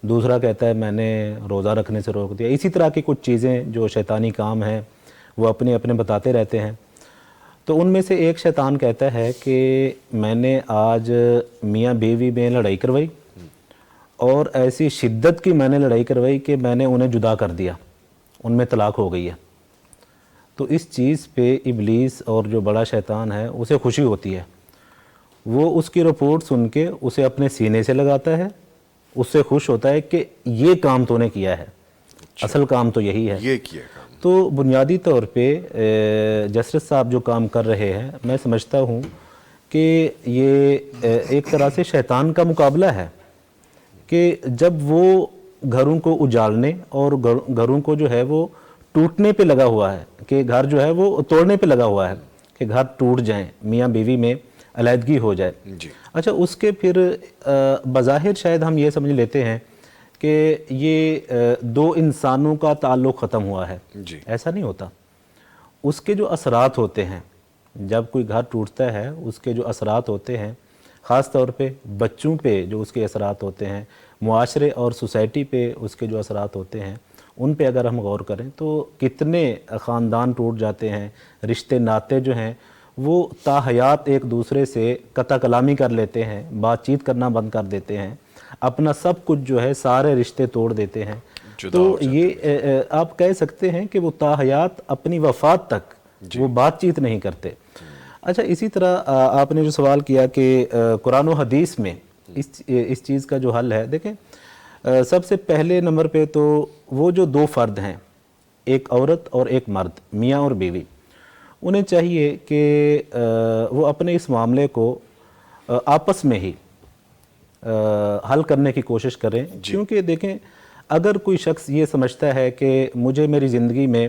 دوسرا کہتا ہے میں نے روزہ رکھنے سے روک دیا. اسی طرح کی کچھ چیزیں جو شیطانی کام ہیں وہ اپنے بتاتے رہتے ہیں. تو ان میں سے ایک شیطان کہتا ہے کہ میں نے آج میاں بیوی میں لڑائی کروائی اور ایسی شدت کی میں نے لڑائی کروائی کہ میں نے انہیں جدا کر دیا، ان میں طلاق ہو گئی ہے. تو اس چیز پہ ابلیس اور جو بڑا شیطان ہے اسے خوشی ہوتی ہے. وہ اس کی رپورٹ سن کے اسے اپنے سینے سے لگاتا ہے، اس سے خوش ہوتا ہے کہ یہ کام تو نے کیا ہے، اصل کام تو یہی ہے، یہ کیا کام. تو بنیادی طور پہ جسرت صاحب جو کام کر رہے ہیں، میں سمجھتا ہوں کہ یہ ایک طرح سے شیطان کا مقابلہ ہے کہ جب وہ گھروں کو اجالنے اور گھروں کو جو ہے وہ ٹوٹنے پہ لگا ہوا ہے، کہ گھر جو ہے وہ توڑنے پہ لگا ہوا ہے کہ گھر ٹوٹ جائیں، میاں بیوی میں علیحدگی ہو جائے. اچھا، اس کے پھر بظاہر شاید ہم یہ سمجھ لیتے ہیں کہ یہ دو انسانوں کا تعلق ختم ہوا ہے. ایسا نہیں ہوتا. اس کے جو اثرات ہوتے ہیں، جب کوئی گھر ٹوٹتا ہے اس کے جو اثرات ہوتے ہیں، خاص طور پہ بچوں پہ جو اس کے اثرات ہوتے ہیں، معاشرے اور سوسائٹی پہ اس کے جو اثرات ہوتے ہیں، ان پہ اگر ہم غور کریں تو کتنے خاندان ٹوٹ جاتے ہیں، رشتے ناتے جو ہیں وہ تا حیات ایک دوسرے سے قطع کلامی کر لیتے ہیں، بات چیت کرنا بند کر دیتے ہیں، اپنا سب کچھ جو ہے سارے رشتے توڑ دیتے ہیں. تو یہ آپ کہہ سکتے ہیں کہ وہ تا حیات اپنی وفات تک وہ بات چیت نہیں کرتے. اچھا، اسی طرح آپ نے جو سوال کیا کہ قرآن و حدیث میں اس چیز کا جو حل ہے، دیکھیں سب سے پہلے نمبر پہ تو وہ جو دو فرد ہیں، ایک عورت اور ایک مرد، میاں اور بیوی، انہیں چاہیے کہ وہ اپنے اس معاملے کو آپس میں ہی حل کرنے کی کوشش کریں. کیونکہ دیکھیں، اگر کوئی شخص یہ سمجھتا ہے کہ مجھے میری زندگی میں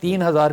3000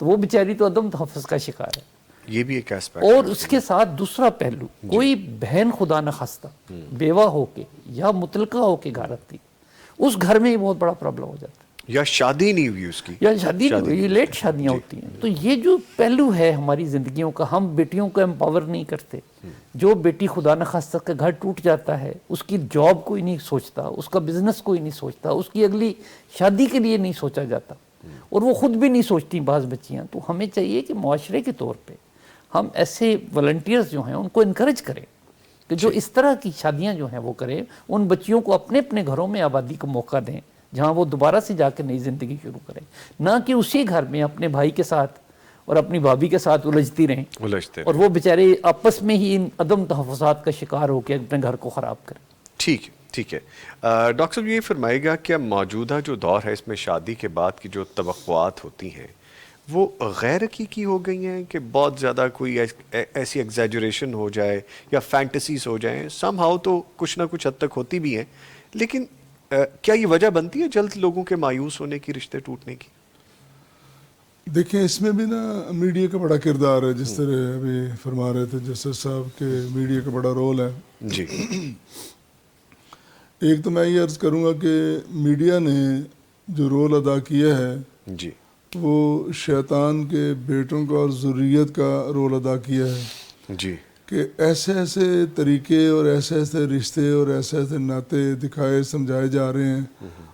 تو وہ بیچاری تو عدم تحفظ کا شکار ہے. یہ بھی ایک ایسپیکٹ. اور اس کے ساتھ دوسرا پہلو, کوئی بہن خدا نخواستہ بیوہ ہو کے یا مطلقہ ہو کے گھر آتی, اس گھر میں یہ بہت بڑا پرابلم ہو جاتا ہے. یا شادی نہیں ہوئی اس کی, یا شادی نہیں ہوئی, لیٹ شادیاں ہوتی ہیں. تو یہ جو پہلو ہے ہماری زندگیوں کا, ہم بیٹیوں کو امپاور نہیں کرتے. جو بیٹی خدا نخواستہ کا گھر ٹوٹ جاتا ہے, اس کی جاب کوئی نہیں سوچتا, اس کا بزنس کوئی نہیں سوچتا, اس کی اگلی شادی کے لیے نہیں سوچا جاتا, اور وہ خود بھی نہیں سوچتی بعض بچیاں. تو ہمیں چاہیے کہ معاشرے کے طور پہ ہم ایسے والنٹیئرز جو ہیں ان کو انکریج کریں کہ جو اس طرح کی شادیاں جو ہیں وہ کریں, ان بچیوں کو اپنے اپنے گھروں میں آبادی کا موقع دیں جہاں وہ دوبارہ سے جا کے نئی زندگی شروع کریں, نہ کہ اسی گھر میں اپنے بھائی کے ساتھ اور اپنی بھابھی کے ساتھ الجھتی رہیں اور وہ بیچارے آپس میں ہی ان عدم تحفظات کا شکار ہو کے اپنے گھر کو خراب کریں. ٹھیک ہے, ٹھیک ہے. ڈاکٹر صاحب یہ فرمائے گا کہ موجودہ جو دور ہے اس میں شادی کے بعد کی جو توقعات ہوتی ہیں وہ غیر حقیقی ہو گئی ہیں کہ بہت زیادہ کوئی ایسی ایگزیجریشن ہو جائے یا فینٹسیز ہو جائیں, سم ہاؤ تو کچھ نہ کچھ حد تک ہوتی بھی ہیں, لیکن کیا یہ وجہ بنتی ہے جلد لوگوں کے مایوس ہونے کی, رشتے ٹوٹنے کی؟ دیکھیں اس میں بھی نا میڈیا کا بڑا کردار ہے, جس طرح ابھی فرما رہے تھے جسٹس صاحب کہ میڈیا کا بڑا رول ہے. جی. ایک تو میں یہ عرض کروں گا کہ میڈیا نے جو رول ادا کیا ہے جی وہ شیطان کے بیٹوں کا اور ذریت کا رول ادا کیا ہے. جی. کہ ایسے ایسے طریقے اور ایسے ایسے رشتے اور ایسے ایسے ناطے دکھائے سمجھائے جا رہے ہیں,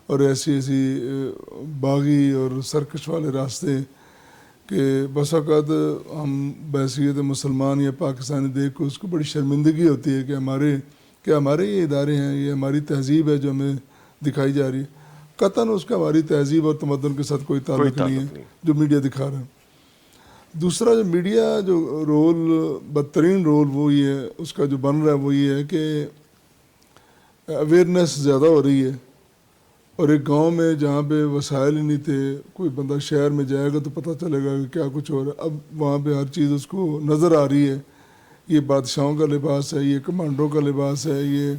اور ایسی ایسی باغی اور سرکش والے راستے کہ بس اوقات ہم بحیثیت مسلمان یا پاکستانی دیکھ کو اس کو بڑی شرمندگی ہوتی ہے کہ ہمارے یہ ادارے ہیں, یہ ہماری تہذیب ہے جو ہمیں دکھائی جا رہی ہے. قطعاً اس کا ہماری تہذیب اور تمدن کے ساتھ کوئی تعلق نہیں ہے جو میڈیا دکھا رہا ہے. دوسرا جو میڈیا جو رول بدترین رول وہ یہ ہے, اس کا جو بن رہا ہے وہ یہ ہے کہ اویئرنیس زیادہ ہو رہی ہے, اور ایک گاؤں میں جہاں پہ وسائل ہی نہیں تھے, کوئی بندہ شہر میں جائے گا تو پتہ چلے گا کہ کیا کچھ ہو رہا ہے. اب وہاں پہ ہر چیز اس کو نظر آ رہی ہے, یہ بادشاہوں کا لباس ہے, یہ کمانڈوں کا لباس ہے, یہ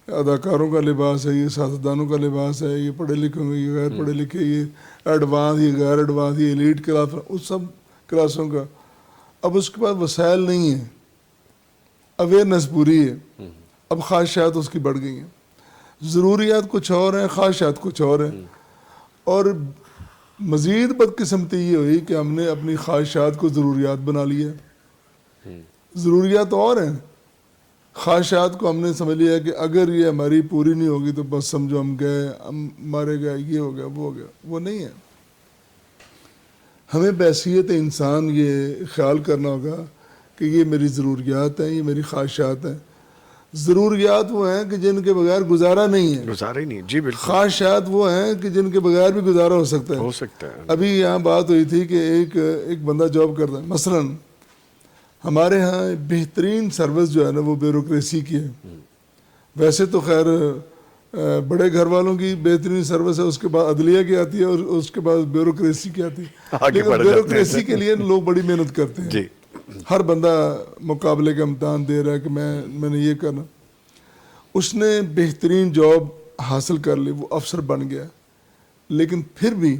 اداکاروں کا لباس ہے, یہ سیاستدانوں کا لباس ہے, یہ پڑھے لکھے ہوئے, یہ غیر پڑھے لکھے, یہ ایڈوانس, یہ غیر ایڈوانس, یہ ایلیٹ کلاس, اس سب کلاسوں کا. اب اس کے بعد وسائل نہیں ہیں, اویئرنیس پوری ہے, اب خواہشات اس کی بڑھ گئی ہیں, ضروریات کچھ اور ہیں, خواہشات کچھ اور ہیں. اور مزید بدقسمتی یہ ہوئی کہ ہم نے اپنی خواہشات کو ضروریات بنا لیا. ضروریات اور ہیں, خواہشات کو ہم نے سمجھ لیا کہ اگر یہ ہماری پوری نہیں ہوگی تو بس سمجھو ہم گئے, ہم مارے گئے, یہ ہو گیا, وہ ہو گیا. وہ نہیں ہے. ہمیں بحیثیت انسان یہ خیال کرنا ہوگا کہ یہ میری ضروریات ہیں, یہ میری خواہشات ہیں. ضروریات وہ ہیں کہ جن کے بغیر گزارا نہیں ہے, گزارا ہی نہیں. جی بالکل. خواہشات وہ ہیں کہ جن کے بغیر بھی گزارا ہو سکتا ہے. ہو سکتا ہے. ابھی یہاں بات ہوئی تھی کہ ایک بندہ جاب کرتا ہے, مثلاً ہمارے ہاں بہترین سروس جو ہے نا وہ بیوروکریسی کی ہے. ویسے تو خیر بڑے گھر والوں کی بہترین سروس ہے, اس کے بعد عدلیہ کی آتی ہے اور اس کے بعد بیوروکریسی کی آتی ہے. لیکن بیوروکریسی کے لیے لوگ بڑی محنت کرتے ہیں. جی. ہر بندہ مقابلے کا امتحان دے رہا ہے کہ میں نے یہ کرنا. اس نے بہترین جاب حاصل کر لی, وہ افسر بن گیا, لیکن پھر بھی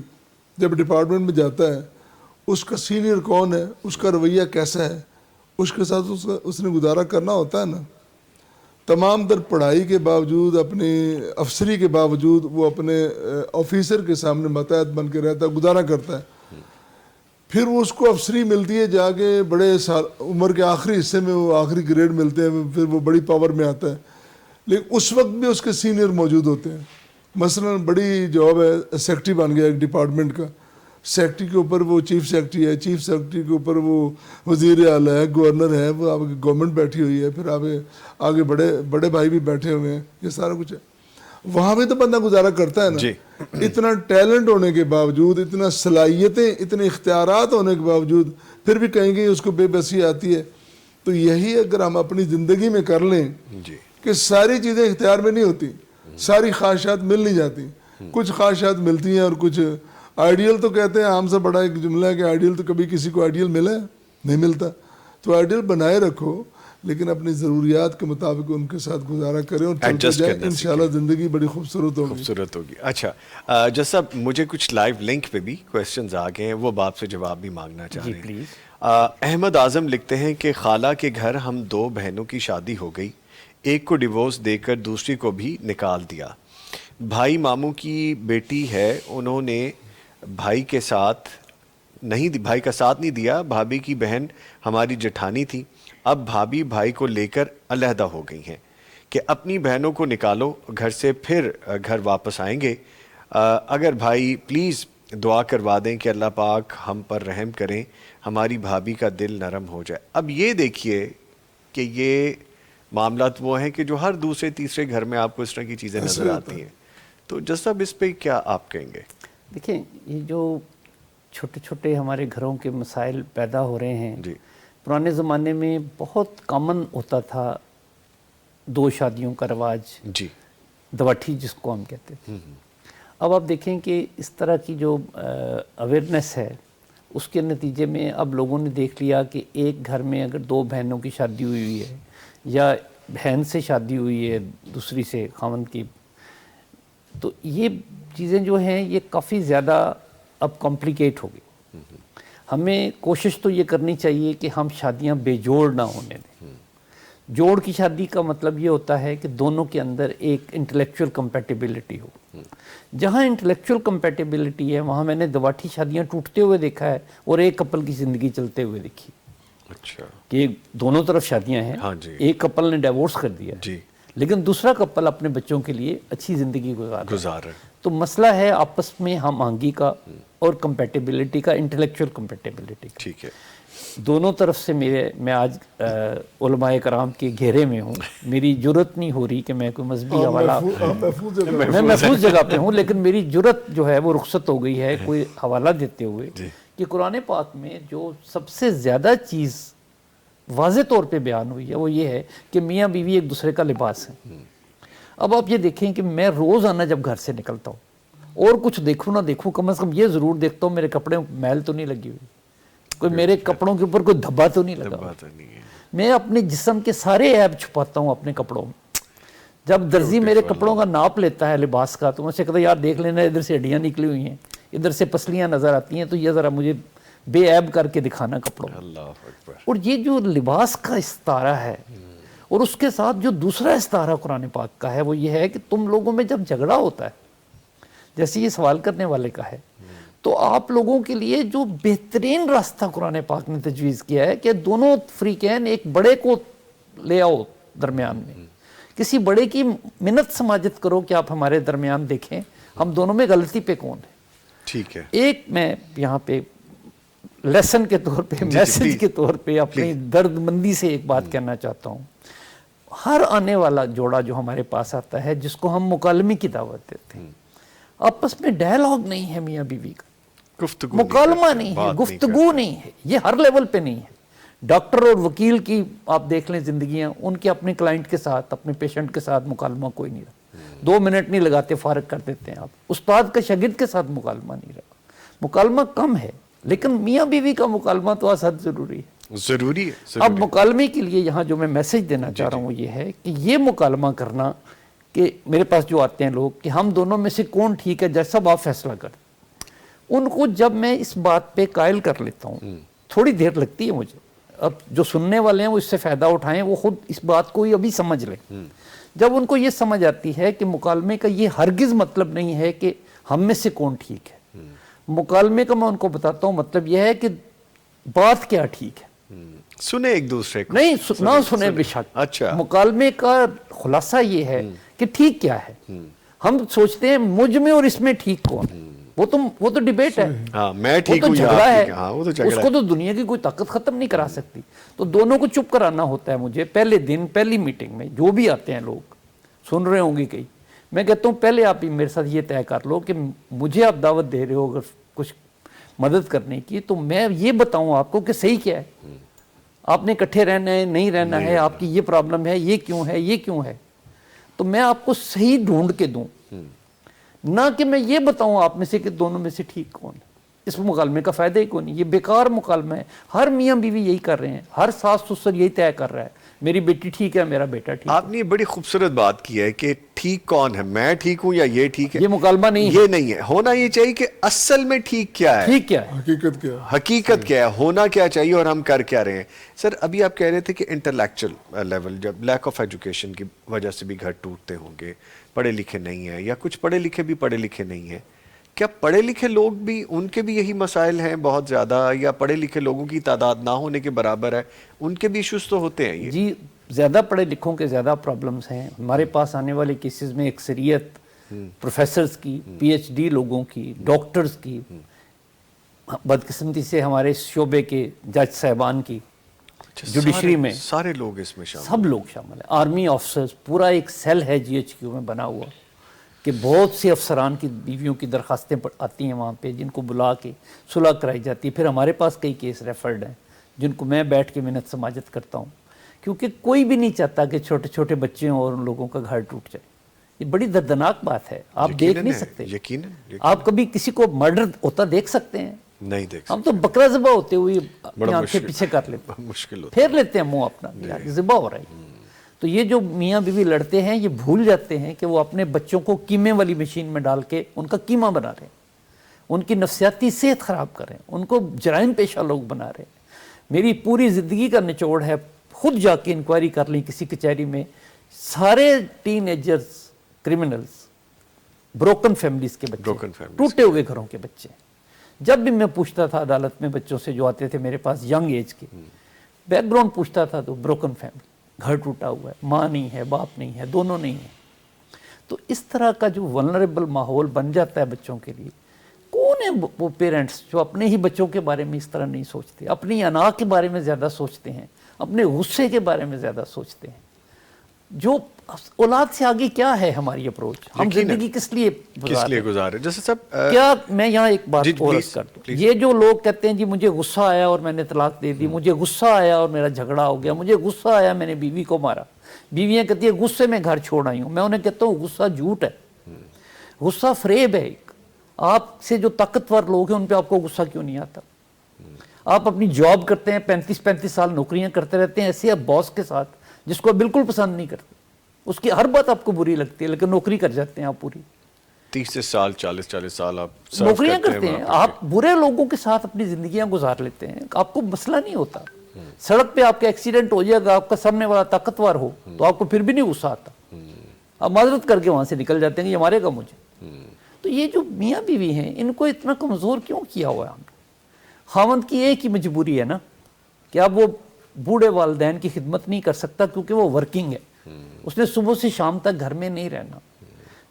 جب ڈپارٹمنٹ میں جاتا ہے اس کا سینئر کون ہے, اس کا رویہ کیسا ہے, اس کے ساتھ اس نے گزارا کرنا ہوتا ہے نا. تمام در پڑھائی کے باوجود, اپنی افسری کے باوجود وہ اپنے آفیسر کے سامنے متحد بن کے رہتا ہے, گزارا کرتا ہے. پھر وہ اس کو افسری ملتی ہے جا کے بڑے سال عمر کے آخری حصے میں, وہ آخری گریڈ ملتے ہیں, پھر وہ بڑی پاور میں آتا ہے. لیکن اس وقت بھی اس کے سینئر موجود ہوتے ہیں. مثلا بڑی جاب ہے, سیکرٹری بن گیا ایک ڈپارٹمنٹ کا, سیکرٹری کے اوپر وہ چیف سیکرٹری ہے, چیف سیکرٹری کے اوپر وہ وزیر اعلیٰ ہے, گورنر ہے, وہ آپ کی گورنمنٹ بیٹھی ہوئی ہے, پھر آگے بڑے بھائی بھی بیٹھے ہوئے ہیں, یہ سارا کچھ ہے. وہاں بھی تو بندہ گزارا کرتا ہے نا. جی. اتنا ٹیلنٹ ہونے کے باوجود, اتنا صلاحیتیں, اتنے اختیارات ہونے کے باوجود پھر بھی کہیں گے اس کو بے بسی آتی ہے. تو یہی اگر ہم اپنی زندگی میں کر لیں کہ ساری چیزیں اختیار میں نہیں ہوتی, ساری خواہشات مل نہیں جاتی, کچھ خواہشات ملتی ہیں اور کچھ. آئیڈیل تو کہتے ہیں, عام سے بڑا ایک جملہ ہے کہ آئیڈیل تو کبھی کسی کو آئیڈیل ملا ہے, نہیں ملتا. تو آئیڈیل بنائے رکھو, لیکن اپنی ضروریات کے مطابق ان کے ساتھ گزارا کریں اور چلتے Adjust جائیں. کرنا انشاءاللہ زندگی بڑی خوبصورت ہوگی. خوبصورت ہوگی. اچھا جس صاحب مجھے کچھ لائیو لنک پہ بھی کویسچنز آ گئے ہیں, وہ آپ سے جواب بھی مانگنا چاہ رہے ہیں. احمد اعظم لکھتے ہیں کہ خالہ کے گھر ہم 2 بہنوں کی شادی ہو گئی, ایک کو ڈیورس دے کر دوسری کو بھی نکال دیا. بھائی ماموں کی بیٹی ہے, انہوں نے بھائی کا ساتھ نہیں دیا. بھابھی کی بہن ہماری جٹھانی تھی, اب بھابھی بھائی کو لے کر علیحدہ ہو گئی ہیں کہ اپنی بہنوں کو نکالو گھر سے, پھر گھر واپس آئیں گے. اگر بھائی پلیز دعا کروا دیں کہ اللہ پاک ہم پر رحم کریں, ہماری بھابھی کا دل نرم ہو جائے. اب یہ دیکھیے کہ یہ معاملات وہ ہیں کہ جو ہر دوسرے تیسرے گھر میں آپ کو اس طرح کی چیزیں نظر آتی ہیں. تو جس صاحب اس پہ کیا آپ کہیں گے؟ دیکھیں یہ جو چھوٹے چھوٹے ہمارے گھروں کے مسائل پیدا ہو رہے ہیں, پرانے زمانے میں بہت کامن ہوتا تھا 2 شادیوں کا رواج, دواٹھی جس کو ہم کہتے تھے. اب آپ دیکھیں کہ اس طرح کی جو اویئرنیس ہے اس کے نتیجے میں اب لوگوں نے دیکھ لیا کہ ایک گھر میں اگر 2 بہنوں کی شادی ہوئی ہے یا بہن سے شادی ہوئی ہے دوسری سے خاوند کی, تو یہ چیزیں جو ہیں یہ کافی زیادہ اب کمپلیکیٹ ہو گئی. ہمیں کوشش تو یہ کرنی چاہیے کہ ہم شادیاں بے جوڑ نہ ہونے دیں. جوڑ کی شادی کا مطلب یہ ہوتا ہے کہ دونوں کے اندر ایک انٹلیکچول کمپیٹیبلٹی ہو. جہاں انٹلیکچول کمپیٹیبلٹی ہے وہاں میں نے دواٹھی شادیاں ٹوٹتے ہوئے دیکھا ہے اور ایک کپل کی زندگی چلتے ہوئے دیکھی. اچھا, کہ دونوں طرف شادیاں ہیں, ایک کپل نے ڈیورس کر دیا لیکن دوسرا کپل اپنے بچوں کے لیے اچھی زندگی گزار رہا ہے. تو مسئلہ ہے آپس میں ہم آہنگی کا اور کمپیٹیبلٹی کا, انٹلیکچول کمپیٹیبلٹی کا. ٹھیک ہے, دونوں طرف سے میں آج علماء کرام کے گھیرے میں ہوں. میری جرت نہیں ہو رہی کہ میں کوئی مذہبی حوالہ, میں محفوظ جگہ پہ ہوں, لیکن میری جرت جو ہے وہ رخصت ہو گئی ہے کوئی حوالہ دیتے ہوئے کہ قرآن پاک میں جو سب سے زیادہ چیز واضح طور پہ بیان ہوئی ہے وہ یہ ہے کہ میاں بیوی ایک دوسرے کا لباس ہے. اب آپ یہ دیکھیں کہ میں روزانہ جب گھر سے نکلتا ہوں اور کچھ دیکھوں نہ دیکھوں, کم از کم یہ ضرور دیکھتا ہوں میرے کپڑے میل تو نہیں لگی ہوئی, کوئی میرے کپڑوں کے اوپر کوئی دھبا تو نہیں لگا. میں اپنے جسم کے سارے عیب چھپاتا ہوں اپنے کپڑوں میں. جب درزی میرے کپڑوں کا ناپ لیتا ہے لباس کا تو میں سے کہتا یار دیکھ لینا, ادھر سے ہڈیاں نکلی ہوئی ہیں, ادھر سے پسلیاں نظر آتی ہیں, تو یہ ذرا مجھے بے عیب کر کے دکھانا کپڑوں. اور یہ جو لباس کا استعارہ ہے اور اس کے ساتھ جو دوسرا استعارہ قرآن پاک کا ہے وہ یہ ہے کہ تم لوگوں میں جب جھگڑا ہوتا ہے, جیسے یہ سوال کرنے والے کا ہے, تو آپ لوگوں کے لیے جو بہترین راستہ قرآن پاک نے تجویز کیا ہے کہ دونوں فریقین ایک بڑے کو لے آؤ درمیان میں. کسی بڑے کی منت سماجت کرو کہ آپ ہمارے درمیان دیکھیں ہم دونوں میں غلطی پہ کون ہے. ٹھیک ہے, ایک میں یہاں پہ لیسن کے طور پہ, میسج کے طور پہ اپنی درد مندی سے ایک بات کہنا چاہتا ہوں. ہر آنے والا جوڑا جو ہمارے پاس آتا ہے جس کو ہم مکالمے کی دعوت دیتے ہیں, آپس میں ڈائلاگ نہیں ہے میاں بیوی کا, مکالمہ نہیں ہے, گفتگو نہیں ہے, یہ ہر لیول پہ نہیں ہے. ڈاکٹر اور وکیل کی آپ دیکھ لیں زندگیاں, ان کے اپنے کلائنٹ کے ساتھ, اپنے پیشنٹ کے ساتھ مکالمہ کوئی نہیں رہا, 2 منٹ نہیں لگاتے فارغ کر دیتے ہیں آپ. استاد کا شاگرد کے ساتھ مکالمہ نہیں رہا, مکالمہ کم ہے, لیکن میاں بیوی کا مکالمہ تو ازحد ضروری ہے. ضروری ہے. اب مکالمے کے لیے یہاں جو میں میسج دینا چاہ رہا ہوں وہ یہ ہے کہ یہ مکالمہ کرنا کہ میرے پاس جو آتے ہیں لوگ کہ ہم دونوں میں سے کون ٹھیک ہے, جیسا آپ فیصلہ کر, ان کو جب میں اس بات پہ قائل کر لیتا ہوں, تھوڑی دیر لگتی ہے مجھے. اب جو سننے والے ہیں وہ اس سے فائدہ اٹھائیں, وہ خود اس بات کو ابھی سمجھ لیں. جب ان کو یہ سمجھ آتی ہے کہ مکالمے کا یہ ہرگز مطلب نہیں ہے کہ ہم میں سے کون ٹھیک ہے, مکالمے کا میں ان کو بتاتا ہوں مطلب یہ ہے کہ بات کیا ٹھیک ہے, سنیں ایک دوسرے کو, نہیں نہ سنیں بے شک. اچھا, مکالمے کا خلاصہ یہ ہے کہ ٹھیک کیا ہے. ہم سوچتے ہیں مجھ میں اور اس میں ٹھیک کون, وہ تو ڈیبیٹ ہے, میں ٹھیک ہوں, جھگڑا ہے, اس کو تو دنیا کی کوئی طاقت ختم نہیں کرا سکتی. تو دونوں کو چپ کرانا ہوتا ہے مجھے. پہلے دن پہلی میٹنگ میں جو بھی آتے ہیں لوگ سن رہے ہوں گے کئی, میں کہتا ہوں پہلے آپ ہی میرے ساتھ یہ طے کر لو کہ مجھے آپ دعوت دے رہے ہو اگر کچھ مدد کرنے کی تو میں یہ بتاؤں آپ کو کہ صحیح کیا ہے, آپ نے اکٹھے رہنا ہے نہیں رہنا ہے, آپ کی یہ پرابلم ہے, یہ کیوں ہے, یہ کیوں ہے, تو میں آپ کو صحیح ڈھونڈ کے دوں, نہ کہ میں یہ بتاؤں آپ میں سے کہ دونوں میں سے ٹھیک کون ہے. اس مکالمے کا فائدہ ہی کون نہیں, یہ بیکار مکالمہ ہے. ہر میاں بیوی یہی کر رہے ہیں, ہر ساس سسر یہی طے کر رہا ہے میری بیٹی ٹھیک ہے, میرا بیٹا ٹھیک ہے. آپ نے یہ بڑی خوبصورت بات کی ہے کہ ٹھیک کون ہے, میں ٹھیک ہوں یا یہ ٹھیک ہے, یہ مکالمہ نہیں ہے, یہ نہیں ہے. ہونا یہ چاہیے کہ اصل میں ٹھیک کیا ہے, ٹھیک کیا ہے, حقیقت کیا ہے, حقیقت کیا ہے, ہونا کیا چاہیے اور ہم کر کیا رہے ہیں. سر ابھی آپ کہہ رہے تھے کہ انٹلیکچوئل لیول, جب لیک آف ایجوکیشن کی وجہ سے بھی گھر ٹوٹتے ہوں گے, پڑھے لکھے نہیں ہیں یا کچھ پڑھے لکھے بھی پڑھے لکھے نہیں ہیں, کیا پڑھے لکھے لوگ بھی, ان کے بھی یہی مسائل ہیں بہت زیادہ, یا پڑھے لکھے لوگوں کی تعداد نہ ہونے کے برابر ہے, ان کے بھی ایشوز تو ہوتے ہیں یہ؟ جی زیادہ پڑھے لکھوں کے زیادہ پرابلمز ہیں. ہمارے پاس آنے والے کیسز میں اکثریت پروفیسرز کی, پی ایچ ڈی لوگوں کی, ڈاکٹرز کی, بدقسمتی سے ہمارے شعبے کے جج صاحبان کی, جوڈیشری میں سارے لوگ اس میں شامل, سب لوگ شامل ہیں. آرمی آفسرز, پورا ایک سیل ہے جی ایچ کیو میں بنا ہوا کہ بہت سے افسران کی بیویوں کی درخواستیں آتی ہیں وہاں پہ, جن کو بلا کے صلح کرائی جاتی ہے. پھر ہمارے پاس کئی کیس ریفرڈ ہیں جن کو میں بیٹھ کے منت سماجت کرتا ہوں, کیونکہ کوئی بھی نہیں چاہتا کہ چھوٹے چھوٹے بچے ہوں اور ان لوگوں کا گھر ٹوٹ جائے. یہ بڑی دردناک بات ہے, آپ دیکھ نہیں سکتے. آپ کبھی کسی کو مرڈر ہوتا دیکھ سکتے ہیں؟ نہیں دیکھ ہم تو بکرا ذبح ہوتے ہوئے اپنی آنکھیں پیچھے کر لیتے ہیں, مشکل ہوتا پھیر لیتے ہیں منہ اپنا, ذبح ہو رہا ہے. تو یہ جو میاں بیوی لڑتے ہیں یہ بھول جاتے ہیں کہ وہ اپنے بچوں کو کیمے والی مشین میں ڈال کے ان کا کیما بنا رہے ہیں, ان کی نفسیاتی صحت خراب کر رہے ہیں, ان کو جرائم پیشہ لوگ بنا رہے ہیں. میری پوری زندگی کا نچوڑ ہے, خود جا کے انکوائری کر لیں کسی کچہری میں, سارے ten agers criminals broken families کے بچے, ٹوٹے ہوئے گھروں کے بچے. جب بھی میں پوچھتا تھا عدالت میں بچوں سے جو آتے تھے میرے پاس ینگ ایج کے, بیک گراؤنڈ پوچھتا تھا تو بروکن فیملی, گھر ٹوٹا ہوا ہے, ماں نہیں ہے, باپ نہیں ہے, دونوں نہیں ہیں. تو اس طرح کا جو ولنریبل ماحول بن جاتا ہے بچوں کے لیے, کون ہے وہ پیرنٹس جو اپنے ہی بچوں کے بارے میں اس طرح نہیں سوچتے, اپنی انا کے بارے میں زیادہ سوچتے ہیں, اپنے غصے کے بارے میں زیادہ سوچتے ہیں. جو اولاد سے آگے کیا ہے ہماری اپروچ, ہم زندگی کس لیے گزارے. جیسے سب کیا میں یہاں ایک بات اور کر دوں, یہ جو لوگ کہتے ہیں جی مجھے غصہ آیا اور میں نے طلاق دے دی, مجھے غصہ آیا اور میرا جھگڑا ہو گیا, مجھے غصہ آیا میں نے بیوی کو مارا. بیویاں کہتی ہیں غصے میں گھر چھوڑ آئی ہوں. میں انہیں کہتا ہوں غصہ جھوٹ ہے, غصہ فریب ہے ایک. آپ سے جو طاقتور لوگ ہیں ان پہ آپ کو غصہ کیوں نہیں آتا؟ آپ اپنی جاب کرتے ہیں, 35 سال نوکریاں کرتے رہتے ہیں ایسے باس کے ساتھ جس کو بالکل پسند نہیں کرتے, اس کی ہر بات آپ کو بری لگتی ہے, لیکن نوکری کر جاتے ہیں آپ پوری 30 سال 40 سال آپ نوکریاں کرتے ہیں. آپ برے لوگوں کے ساتھ اپنی زندگیاں گزار لیتے ہیں, آپ کو مسئلہ نہیں ہوتا. سڑک پہ آپ کا ایکسیڈنٹ ہو جائے گا, آپ کا سامنے والا طاقتور ہو تو آپ کو پھر بھی نہیں غصہ آتا, آپ معذرت کر کے وہاں سے نکل جاتے ہیں کہ یہ مارے گا مجھے. تو یہ جو میاں بیوی ہیں ان کو اتنا کمزور کیوں کیا ہوا ہے ہم نے؟ خاوند کی ایک ہی مجبوری ہے نا کہ اب وہ بوڑھے والدین کی خدمت نہیں کر سکتا کیونکہ وہ ورکنگ ہے, اس نے صبح سے شام تک گھر میں نہیں رہنا.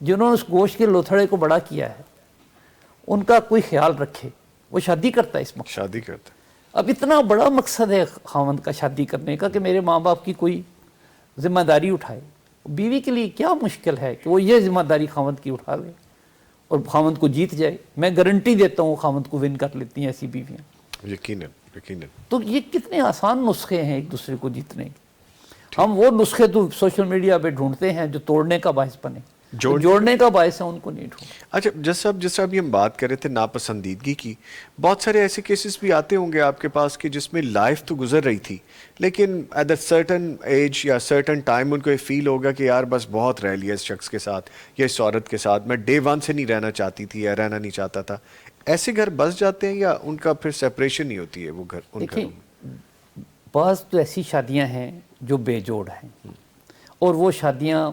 جنہوں نے اس گوشت کے لوتھڑے کو بڑا کیا ہے ان کا کوئی خیال رکھے. وہ شادی کرتا ہے, اس مقصد شادی کرتا ہے. اب اتنا بڑا مقصد ہے خاوند کا شادی کرنے کا کہ میرے ماں باپ کی کوئی ذمہ داری اٹھائے. بیوی کے لیے کیا مشکل ہے کہ وہ یہ ذمہ داری خاوند کی اٹھا لے اور خاوند کو جیت جائے. میں گارنٹی دیتا ہوں خاوند کو ون کر لیتی ہیں ایسی بیویاں, یقیناً. تو یہ کتنے آسان نسخے ہیں ایک دوسرے کو جیتنے کے. ہم وہ نسخے تو سوشل میڈیا پہ ڈھونڈتے ہیں جو توڑنے کا باعث بنے, جوڑنے کا باعث ہے ان کو نہیں ڈھونڈ. اچھا جیسا ابھی ہم بات کر رہے تھے ناپسندیدگی کی, بہت سارے ایسے کیسز بھی آتے ہوں گے آپ کے پاس کہ جس میں لائف تو گزر رہی تھی لیکن ایٹ اے سرٹن ایج یا سرٹن ٹائم ان کو یہ فیل ہوگا کہ یار بس بہت رہ لیا اس شخص کے ساتھ یا اس عورت کے ساتھ, میں ڈے ون سے نہیں رہنا چاہتی تھی یا رہنا نہیں چاہتا تھا. ایسے گھر بس جاتے ہیں یا ان کا پھر سیپریشن نہیں ہوتی ہے وہ گھر ان گھروں میں؟ بعض تو ایسی شادیاں ہیں جو بے جوڑ ہیں اور وہ شادیاں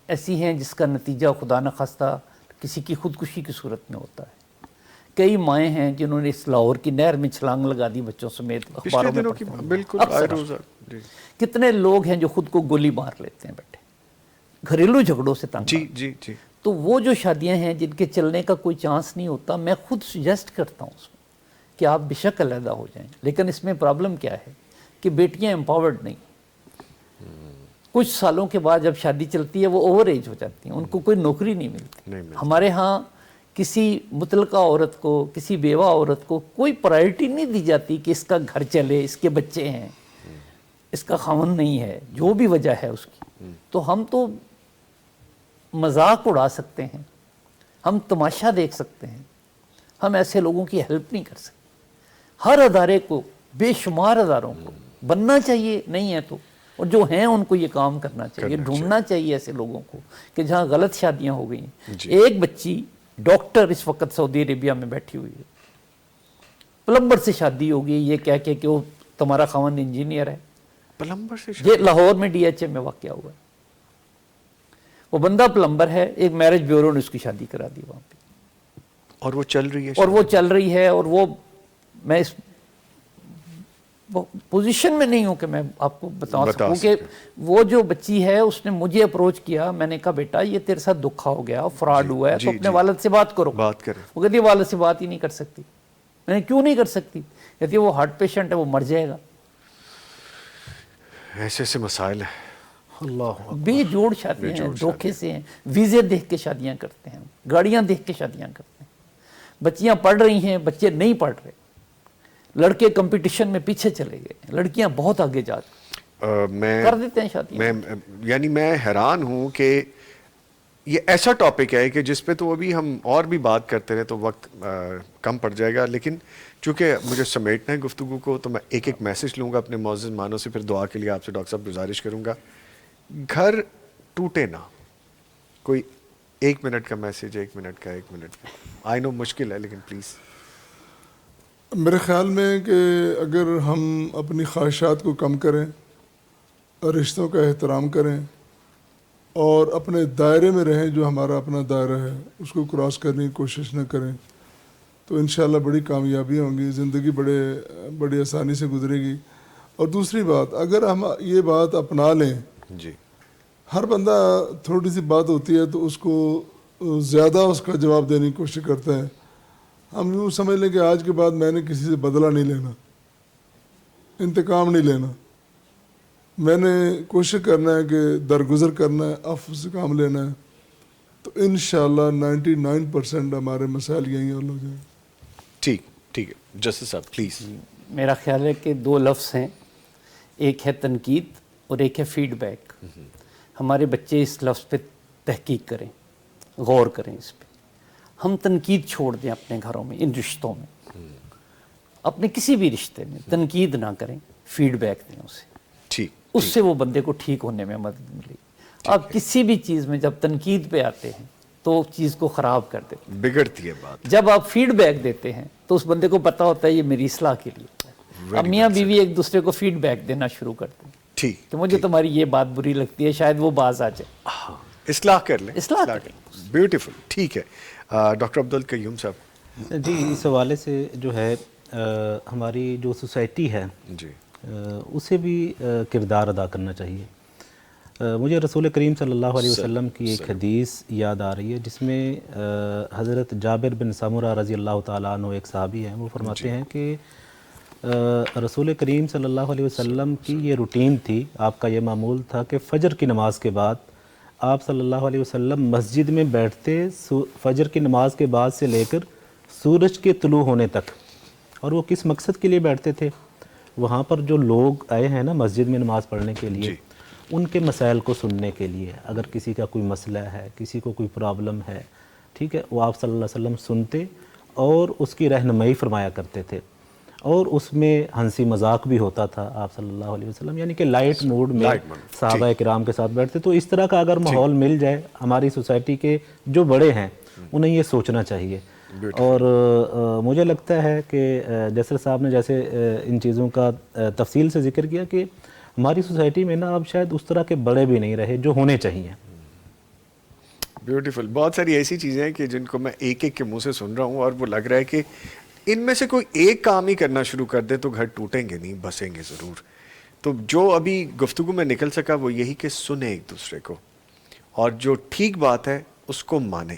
ایسی ہیں جس کا نتیجہ خدا نخواستہ کسی کی خودکشی کی صورت میں ہوتا ہے. کئی مائیں ہیں جنہوں نے اس لاہور کی نہر میں چھلانگ لگا دی بچوں سمیت, اخباروں میں پڑھتے ہیں. بالکل. کتنے لوگ ہیں جو خود کو گولی مار لیتے ہیں بیٹھے گھریلو جھگڑوں سے تنگ. جی. تو وہ جو شادیاں ہیں جن کے چلنے کا کوئی چانس نہیں ہوتا, میں خود سجیسٹ کرتا ہوں اس میں کہ آپ بے شک علیحدہ ہو جائیں. لیکن اس میں پرابلم کیا ہے کہ بیٹیاں امپاورڈ نہیں. کچھ سالوں کے بعد جب شادی چلتی ہے وہ اوور ایج ہو جاتی ہیں, ان کو کوئی نوکری نہیں ملتی. ہمارے ہاں کسی مطلقہ عورت کو, کسی بیوہ عورت کو کوئی پرائرٹی نہیں دی جاتی کہ اس کا گھر چلے, اس کے بچے ہیں, اس کا خاوند نہیں ہے, جو بھی وجہ ہے اس کی. تو ہم تو مذاق اڑا سکتے ہیں, ہم تماشا دیکھ سکتے ہیں, ہم ایسے لوگوں کی ہیلپ نہیں کر سکتے. ہر ادارے کو, بے شمار اداروں کو بننا چاہیے, نہیں ہے تو اور جو ہیں ان کو یہ کام کرنا چاہیے, ڈھونڈنا چاہیے ایسے لوگوں کو کہ جہاں غلط شادیاں ہو گئی ہیں. ایک بچی ڈاکٹر اس وقت سعودی عربیہ میں بیٹھی ہوئی ہے, پلمبر سے شادی ہوگی یہ کہہ کے کہ وہ تمہارا خاوند انجینئر ہے. پلمبر سے یہ لاہور میں ڈی ایچ اے میں واقع ہوا ہے. وہ بندہ پلمبر ہے, ایک میرج بیورو نے اس کی شادی کرا دی وہاں پہ, اور وہ چل رہی ہے, اور وہ چل رہی ہے. اور وہ میں اس پوزیشن میں نہیں ہوں کہ میں آپ کو بتا سکوں کہ وہ جو بچی ہے اس نے مجھے اپروچ کیا. میں نے کہا بیٹا یہ تیرے ساتھ دکھا ہو گیا, فراڈ ہوا ہے, تو اپنے والد سے بات کرو. بات کریں. وہ کہتی ہے والد سے بات ہی نہیں کر سکتی. میں نے کیوں نہیں کر سکتی؟ کہتی ہے وہ ہارٹ پیشنٹ ہے, وہ مر جائے گا. ایسے ایسے مسائل ہیں. اللہ بے جوڑ شادیاں ہیں, دھوکے سے ہیں, ویزے دیکھ کے شادیاں کرتے ہیں, گاڑیاں دیکھ کے شادیاں کرتے ہیں. بچیاں پڑھ رہی ہیں, بچے نہیں پڑھ رہے. لڑکے کمپٹیشن میں پیچھے چلے گئے, لڑکیاں بہت آگے جا کر دیتے ہیں شادیاں. یعنی میں حیران ہوں کہ یہ ایسا ٹاپک ہے کہ جس پہ تو ابھی ہم اور بھی بات کرتے رہے تو وقت کم پڑ جائے گا, لیکن چونکہ مجھے سمیٹنا ہے گفتگو کو تو میں ایک ایک میسج لوں گا اپنے معزز مہمانوں سے, پھر دعا کے لیے آپ سے ڈاکٹر صاحب گزارش کروں گا. گھر ٹوٹے نہ, کوئی 1 منٹ کا میسج, 1 منٹ کا, 1 منٹ کا. آئی نو مشکل ہے لیکن پلیز. میرے خیال میں کہ اگر ہم اپنی خواہشات کو کم کریں اور رشتوں کا احترام کریں اور اپنے دائرے میں رہیں, جو ہمارا اپنا دائرہ ہے اس کو کراس کرنے کی کوشش نہ کریں, تو انشاءاللہ بڑی کامیابیاں ہوں گی, زندگی بڑی آسانی سے گزرے گی. اور دوسری بات, اگر ہم یہ بات اپنا لیں, جی ہر بندہ تھوڑی سی بات ہوتی ہے تو اس کو زیادہ اس کا جواب دینے کی کوشش کرتا ہے. ہم یوں سمجھ لیں کہ آج کے بعد میں نے کسی سے بدلہ نہیں لینا, انتقام نہیں لینا, میں نے کوشش کرنا ہے کہ درگزر کرنا ہے, عفو سے کام لینا ہے, تو انشاءاللہ 99% ہمارے مسائل یہیں حل ہو جائیں. ٹھیک ہے جسٹس صاحب پلیز. میرا خیال ہے کہ 2 لفظ ہیں, ایک ہے تنقید اور ایک ہے فیڈ بیک. ہمارے بچے اس لفظ پہ تحقیق کریں, غور کریں اس پہ. ہم تنقید چھوڑ دیں اپنے گھروں میں, ان رشتوں میں, اپنے کسی بھی رشتے میں تنقید نہ کریں, فیڈ بیک دیں اسے. اس سے وہ بندے کو ٹھیک ہونے میں مدد ملے. آپ کسی بھی چیز میں جب تنقید پہ آتے ہیں تو چیز کو خراب کر دیتے ہیں, بگڑتی ہے بات. جب آپ فیڈ بیک دیتے ہیں تو اس بندے کو پتہ ہوتا ہے یہ میری اصلاح کے لیے. اب میاں بیوی ایک دوسرے کو فیڈ بیک دینا شروع کرتے ہیں کہ مجھے تمہاری یہ بات بری لگتی ہے, شاید وہ باز آ جائے, اصلاح کر لیں. اصلاح کریں. بیوٹیفل. ٹھیک ہے ڈاکٹر عبدالقیوم صاحب. جی اس حوالے سے جو ہے ہماری جو سوسائٹی ہے جی اسے بھی کردار ادا کرنا چاہیے. مجھے رسول کریم صلی اللہ علیہ وسلم کی ایک حدیث یاد آ رہی ہے جس میں حضرت جابر بن سمرہ رضی اللہ تعالیٰ عنہ ایک صحابی ہیں, وہ فرماتے ہیں کہ رسول کریم صلی اللہ علیہ وسلم کی یہ روٹین تھی, آپ کا یہ معمول تھا کہ فجر کی نماز کے بعد آپ صلی اللہ علیہ وسلم مسجد میں بیٹھتے فجر کی نماز کے بعد سے لے کر سورج کے طلوع ہونے تک. اور وہ کس مقصد کے لیے بیٹھتے تھے؟ وہاں پر جو لوگ آئے ہیں نا مسجد میں نماز پڑھنے کے لیے, ان کے مسائل کو سننے کے لیے. اگر کسی کا کوئی مسئلہ ہے, کسی کو کوئی پرابلم ہے, ٹھیک ہے, وہ آپ صلی اللہ علیہ وسلم سنتے اور اس کی رہنمائی فرمایا کرتے تھے. اور اس میں ہنسی مذاق بھی ہوتا تھا آپ صلی اللہ علیہ وسلم, یعنی کہ لائٹ موڈ میں صحابہ کرام کے ساتھ بیٹھتے. تو اس طرح کا اگر ماحول مل جائے, ہماری سوسائٹی کے جو بڑے ہیں انہیں یہ سوچنا چاہیے. اور مجھے لگتا ہے کہ جسر صاحب نے جیسے ان چیزوں کا تفصیل سے ذکر کیا کہ ہماری سوسائٹی میں نا اب شاید اس طرح کے بڑے بھی نہیں رہے جو ہونے چاہیے. بیوٹیفل. بہت ساری ایسی چیزیں ہیں کہ جن کو میں ایک ایک کے منہ سے سن رہا ہوں اور وہ لگ رہا ہے کہ ان میں سے کوئی ایک کام ہی کرنا شروع کر دے تو گھر ٹوٹیں گے نہیں, بسیں گے ضرور. تو جو ابھی گفتگو میں نکل سکا وہ یہی کہ سنیں ایک دوسرے کو, اور جو ٹھیک بات ہے اس کو مانیں,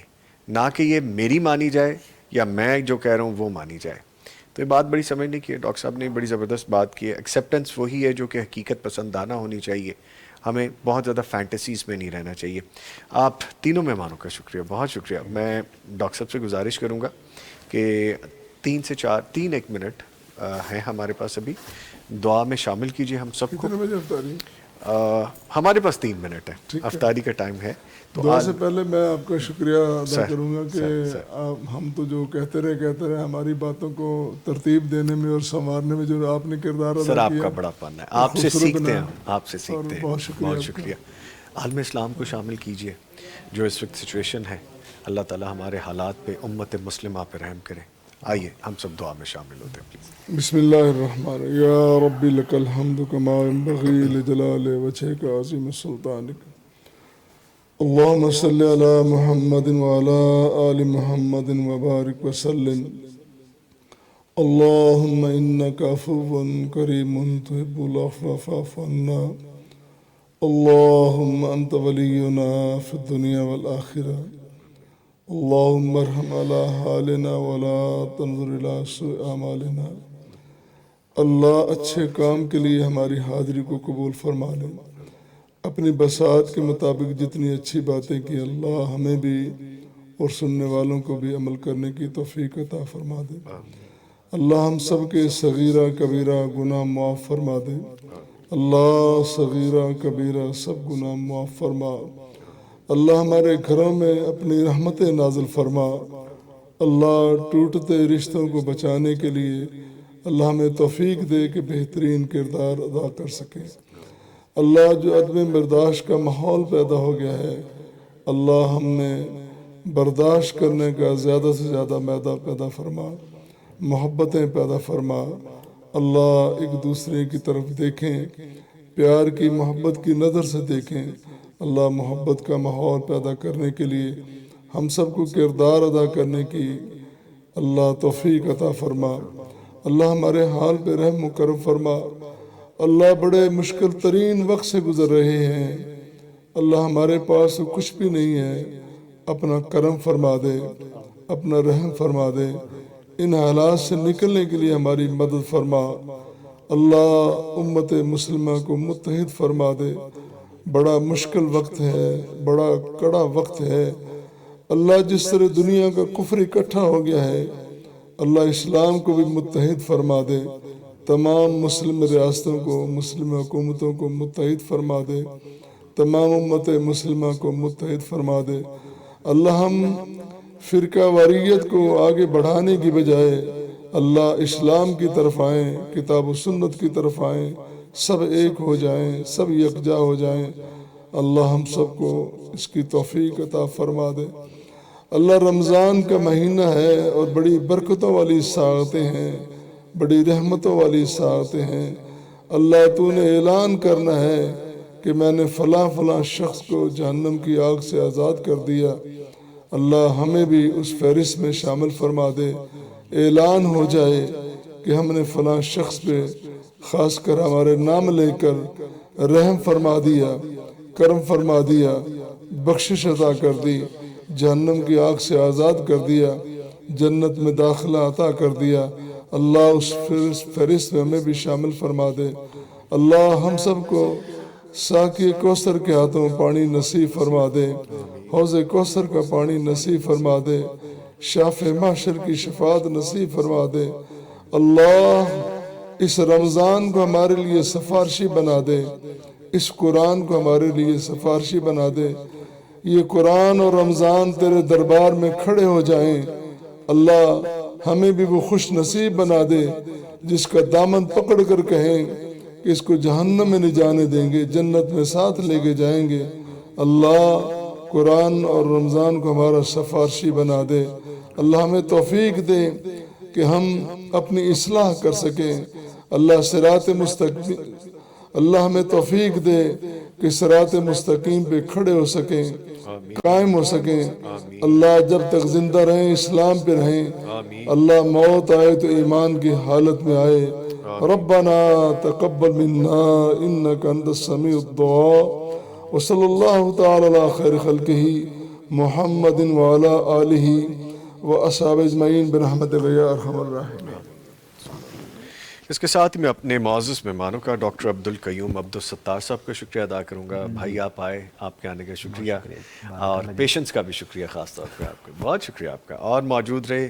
نہ کہ یہ میری مانی جائے یا میں جو کہہ رہا ہوں وہ مانی جائے. تو یہ بات بڑی سمجھنے کی ہے. ڈاکٹر صاحب نے بڑی زبردست بات کی ہے. ایکسیپٹنس وہی ہے جو کہ حقیقت پسندانہ ہونی چاہیے. ہمیں بہت زیادہ فینٹیسیز میں نہیں رہنا چاہیے. آپ تینوں مہمانوں کا شکریہ, بہت شکریہ. میں ڈاکٹر صاحب سے گزارش کروں گا کہ 3 سے 4 1 منٹ ہیں ہمارے پاس ابھی, دعا میں شامل کیجیے ہم سب کو. ہمارے پاس 3 منٹ ہے، افطاری کا ٹائم ہے، تو دعا سے پہلے میں آپ کا شکریہ ادا کروں گا کہ سر ہم تو جو کہتے رہے ہماری باتوں کو ترتیب دینے میں اور سنوارنے میں جو آپ نے کردار ادا کیا، سر آپ کا بڑا فن ہے، آپ سے سیکھتے ہیں، آپ سے سیکھتے ہیں، بہت شکریہ۔ عالم اسلام کو شامل کیجئے جو اس وقت سچویشن ہے، اللہ تعالی ہمارے حالات پہ، امت مسلمہ پہ رحم کرے۔ آئیے ہم سب دعا میں شامل ہوتے ہیں پلیز۔ بسم اللہ الرحمن الرحیم۔ یا ربی لک الحمد کما ينبغی لجلال وجهک عظیم سلطانک، اللہم صلی علی محمد وعلی آل محمد وبارک وسلم، اللہم انک عفو کریم تحب العفو فاعف عنا، اللہم انت ولینا فی الدنیا والآخرہ، اللہم ارحم علی حالنا ولا تنظر الی سوء اعمالنا۔ اللہ اچھے کام کے لیے ہماری حاضری کو قبول فرما لے، اپنی بساط کے مطابق جتنی اچھی باتیں کی اللہ ہمیں بھی اور سننے والوں کو بھی عمل کرنے کی توفیق عطا فرما دے۔ اللہ ہم سب کے صغیرہ کبیرہ گناہ معاف فرما دے، اللہ صغیرہ کبیرہ سب گناہ معاف فرما، اللہ ہمارے گھروں میں اپنی رحمتیں نازل فرما، اللہ ٹوٹتے رشتوں کو بچانے کے لیے اللہ ہمیں توفیق دے کہ بہترین کردار ادا کر سکیں۔ اللہ جو عدم برداشت کا ماحول پیدا ہو گیا ہے، اللہ ہم نے برداشت کرنے کا زیادہ سے زیادہ میدہ پیدا فرما، محبتیں پیدا فرما، اللہ ایک دوسرے کی طرف دیکھیں، پیار کی محبت کی نظر سے دیکھیں، اللہ محبت کا ماحول پیدا کرنے کے لیے ہم سب کو کردار ادا کرنے کی اللہ توفیق عطا فرما، اللہ ہمارے حال پہ رحم و کرم فرما، اللہ بڑے مشکل ترین وقت سے گزر رہے ہیں، اللہ ہمارے پاس کچھ بھی نہیں ہے، اپنا کرم فرما دے، اپنا رحم فرما دے، ان حالات سے نکلنے کے لیے ہماری مدد فرما، اللہ امت مسلمہ کو متحد فرما دے، بڑا مشکل وقت ہے، بڑا کڑا وقت ہے، اللہ جس طرح دنیا کا کفر اکٹھا ہو گیا ہے، اللہ اسلام کو بھی متحد فرما دے، تمام مسلم ریاستوں کو، مسلم حکومتوں کو متحد فرما دے، تمام امت مسلمہ کو متحد فرما دے، اللہ ہم فرقہ واریت کو آگے بڑھانے کی بجائے اللہ اسلام کی طرف آئیں، کتاب و سنت کی طرف آئیں، سب ایک ہو جائیں، سب یکجا ہو جائیں، اللہ ہم سب کو اس کی توفیق عطا فرما دے۔ اللہ رمضان کا مہینہ ہے اور بڑی برکتوں والی ساعتیں ہیں، بڑی رحمتوں والی ساعتیں ہیں، اللہ تو نے اعلان کرنا ہے کہ میں نے فلاں فلاں شخص کو جہنم کی آگ سے آزاد کر دیا، اللہ ہمیں بھی اس فہرست میں شامل فرما دے، اعلان ہو جائے کہ ہم نے فلاں شخص پہ خاص کر ہمارے نام لے کر رحم فرما دیا، کرم فرما دیا، بخشش عطا کر دی، جہنم کی آگ سے آزاد کر دیا، جنت میں داخلہ عطا کر دیا، اللہ اس فہرست میں ہمیں بھی شامل فرما دے، اللہ ہم سب کو ساقی کوثر کے ہاتھوں پانی نصیب فرما دے، حوض کوثر کا پانی نصیب فرما دے، شافع محشر کی شفاعت نصیب فرما دے، اللہ اس رمضان کو ہمارے لیے سفارشی بنا دے، اس قرآن کو ہمارے لیے سفارشی بنا دے، یہ قرآن اور رمضان تیرے دربار میں کھڑے ہو جائیں، اللہ ہمیں بھی وہ خوش نصیب بنا دے جس کا دامن پکڑ کر کہیں کہ اس کو جہنم میں نہیں جانے دیں گے، جنت میں ساتھ لے کے جائیں گے، اللہ قرآن اور رمضان کو ہمارا سفارشی بنا دے، اللہ ہمیں توفیق دے کہ ہم اپنی اصلاح کر سکیں، اللہ صراط مستقیم، اللہ ہمیں توفیق دے کہ صراط مستقیم پہ کھڑے ہو سکیں، قائم ہو سکیں، اللہ جب تک زندہ رہیں اسلام پہ رہیں، اللہ موت آئے تو ایمان کی حالت میں آئے، ربنا تقبل منا انک انت السمیع الدعاء، وصلی اللہ تعالی علی خیر خلقہ محمد وعلی آلہ واصحابہ اجمعین برحمتک یا ارحم الراحمین۔ اس کے ساتھ میں اپنے معزز مہمانوں کا ڈاکٹر عبدالقیوم عبدالستار صاحب کا شکریہ ادا کروں گا، بھائی آپ آئے، آپ کے آنے کا شکریہ، اور پیشنس کا بھی شکریہ خاص طور پہ آپ کا، بہت شکریہ آپ کا، اور موجود رہے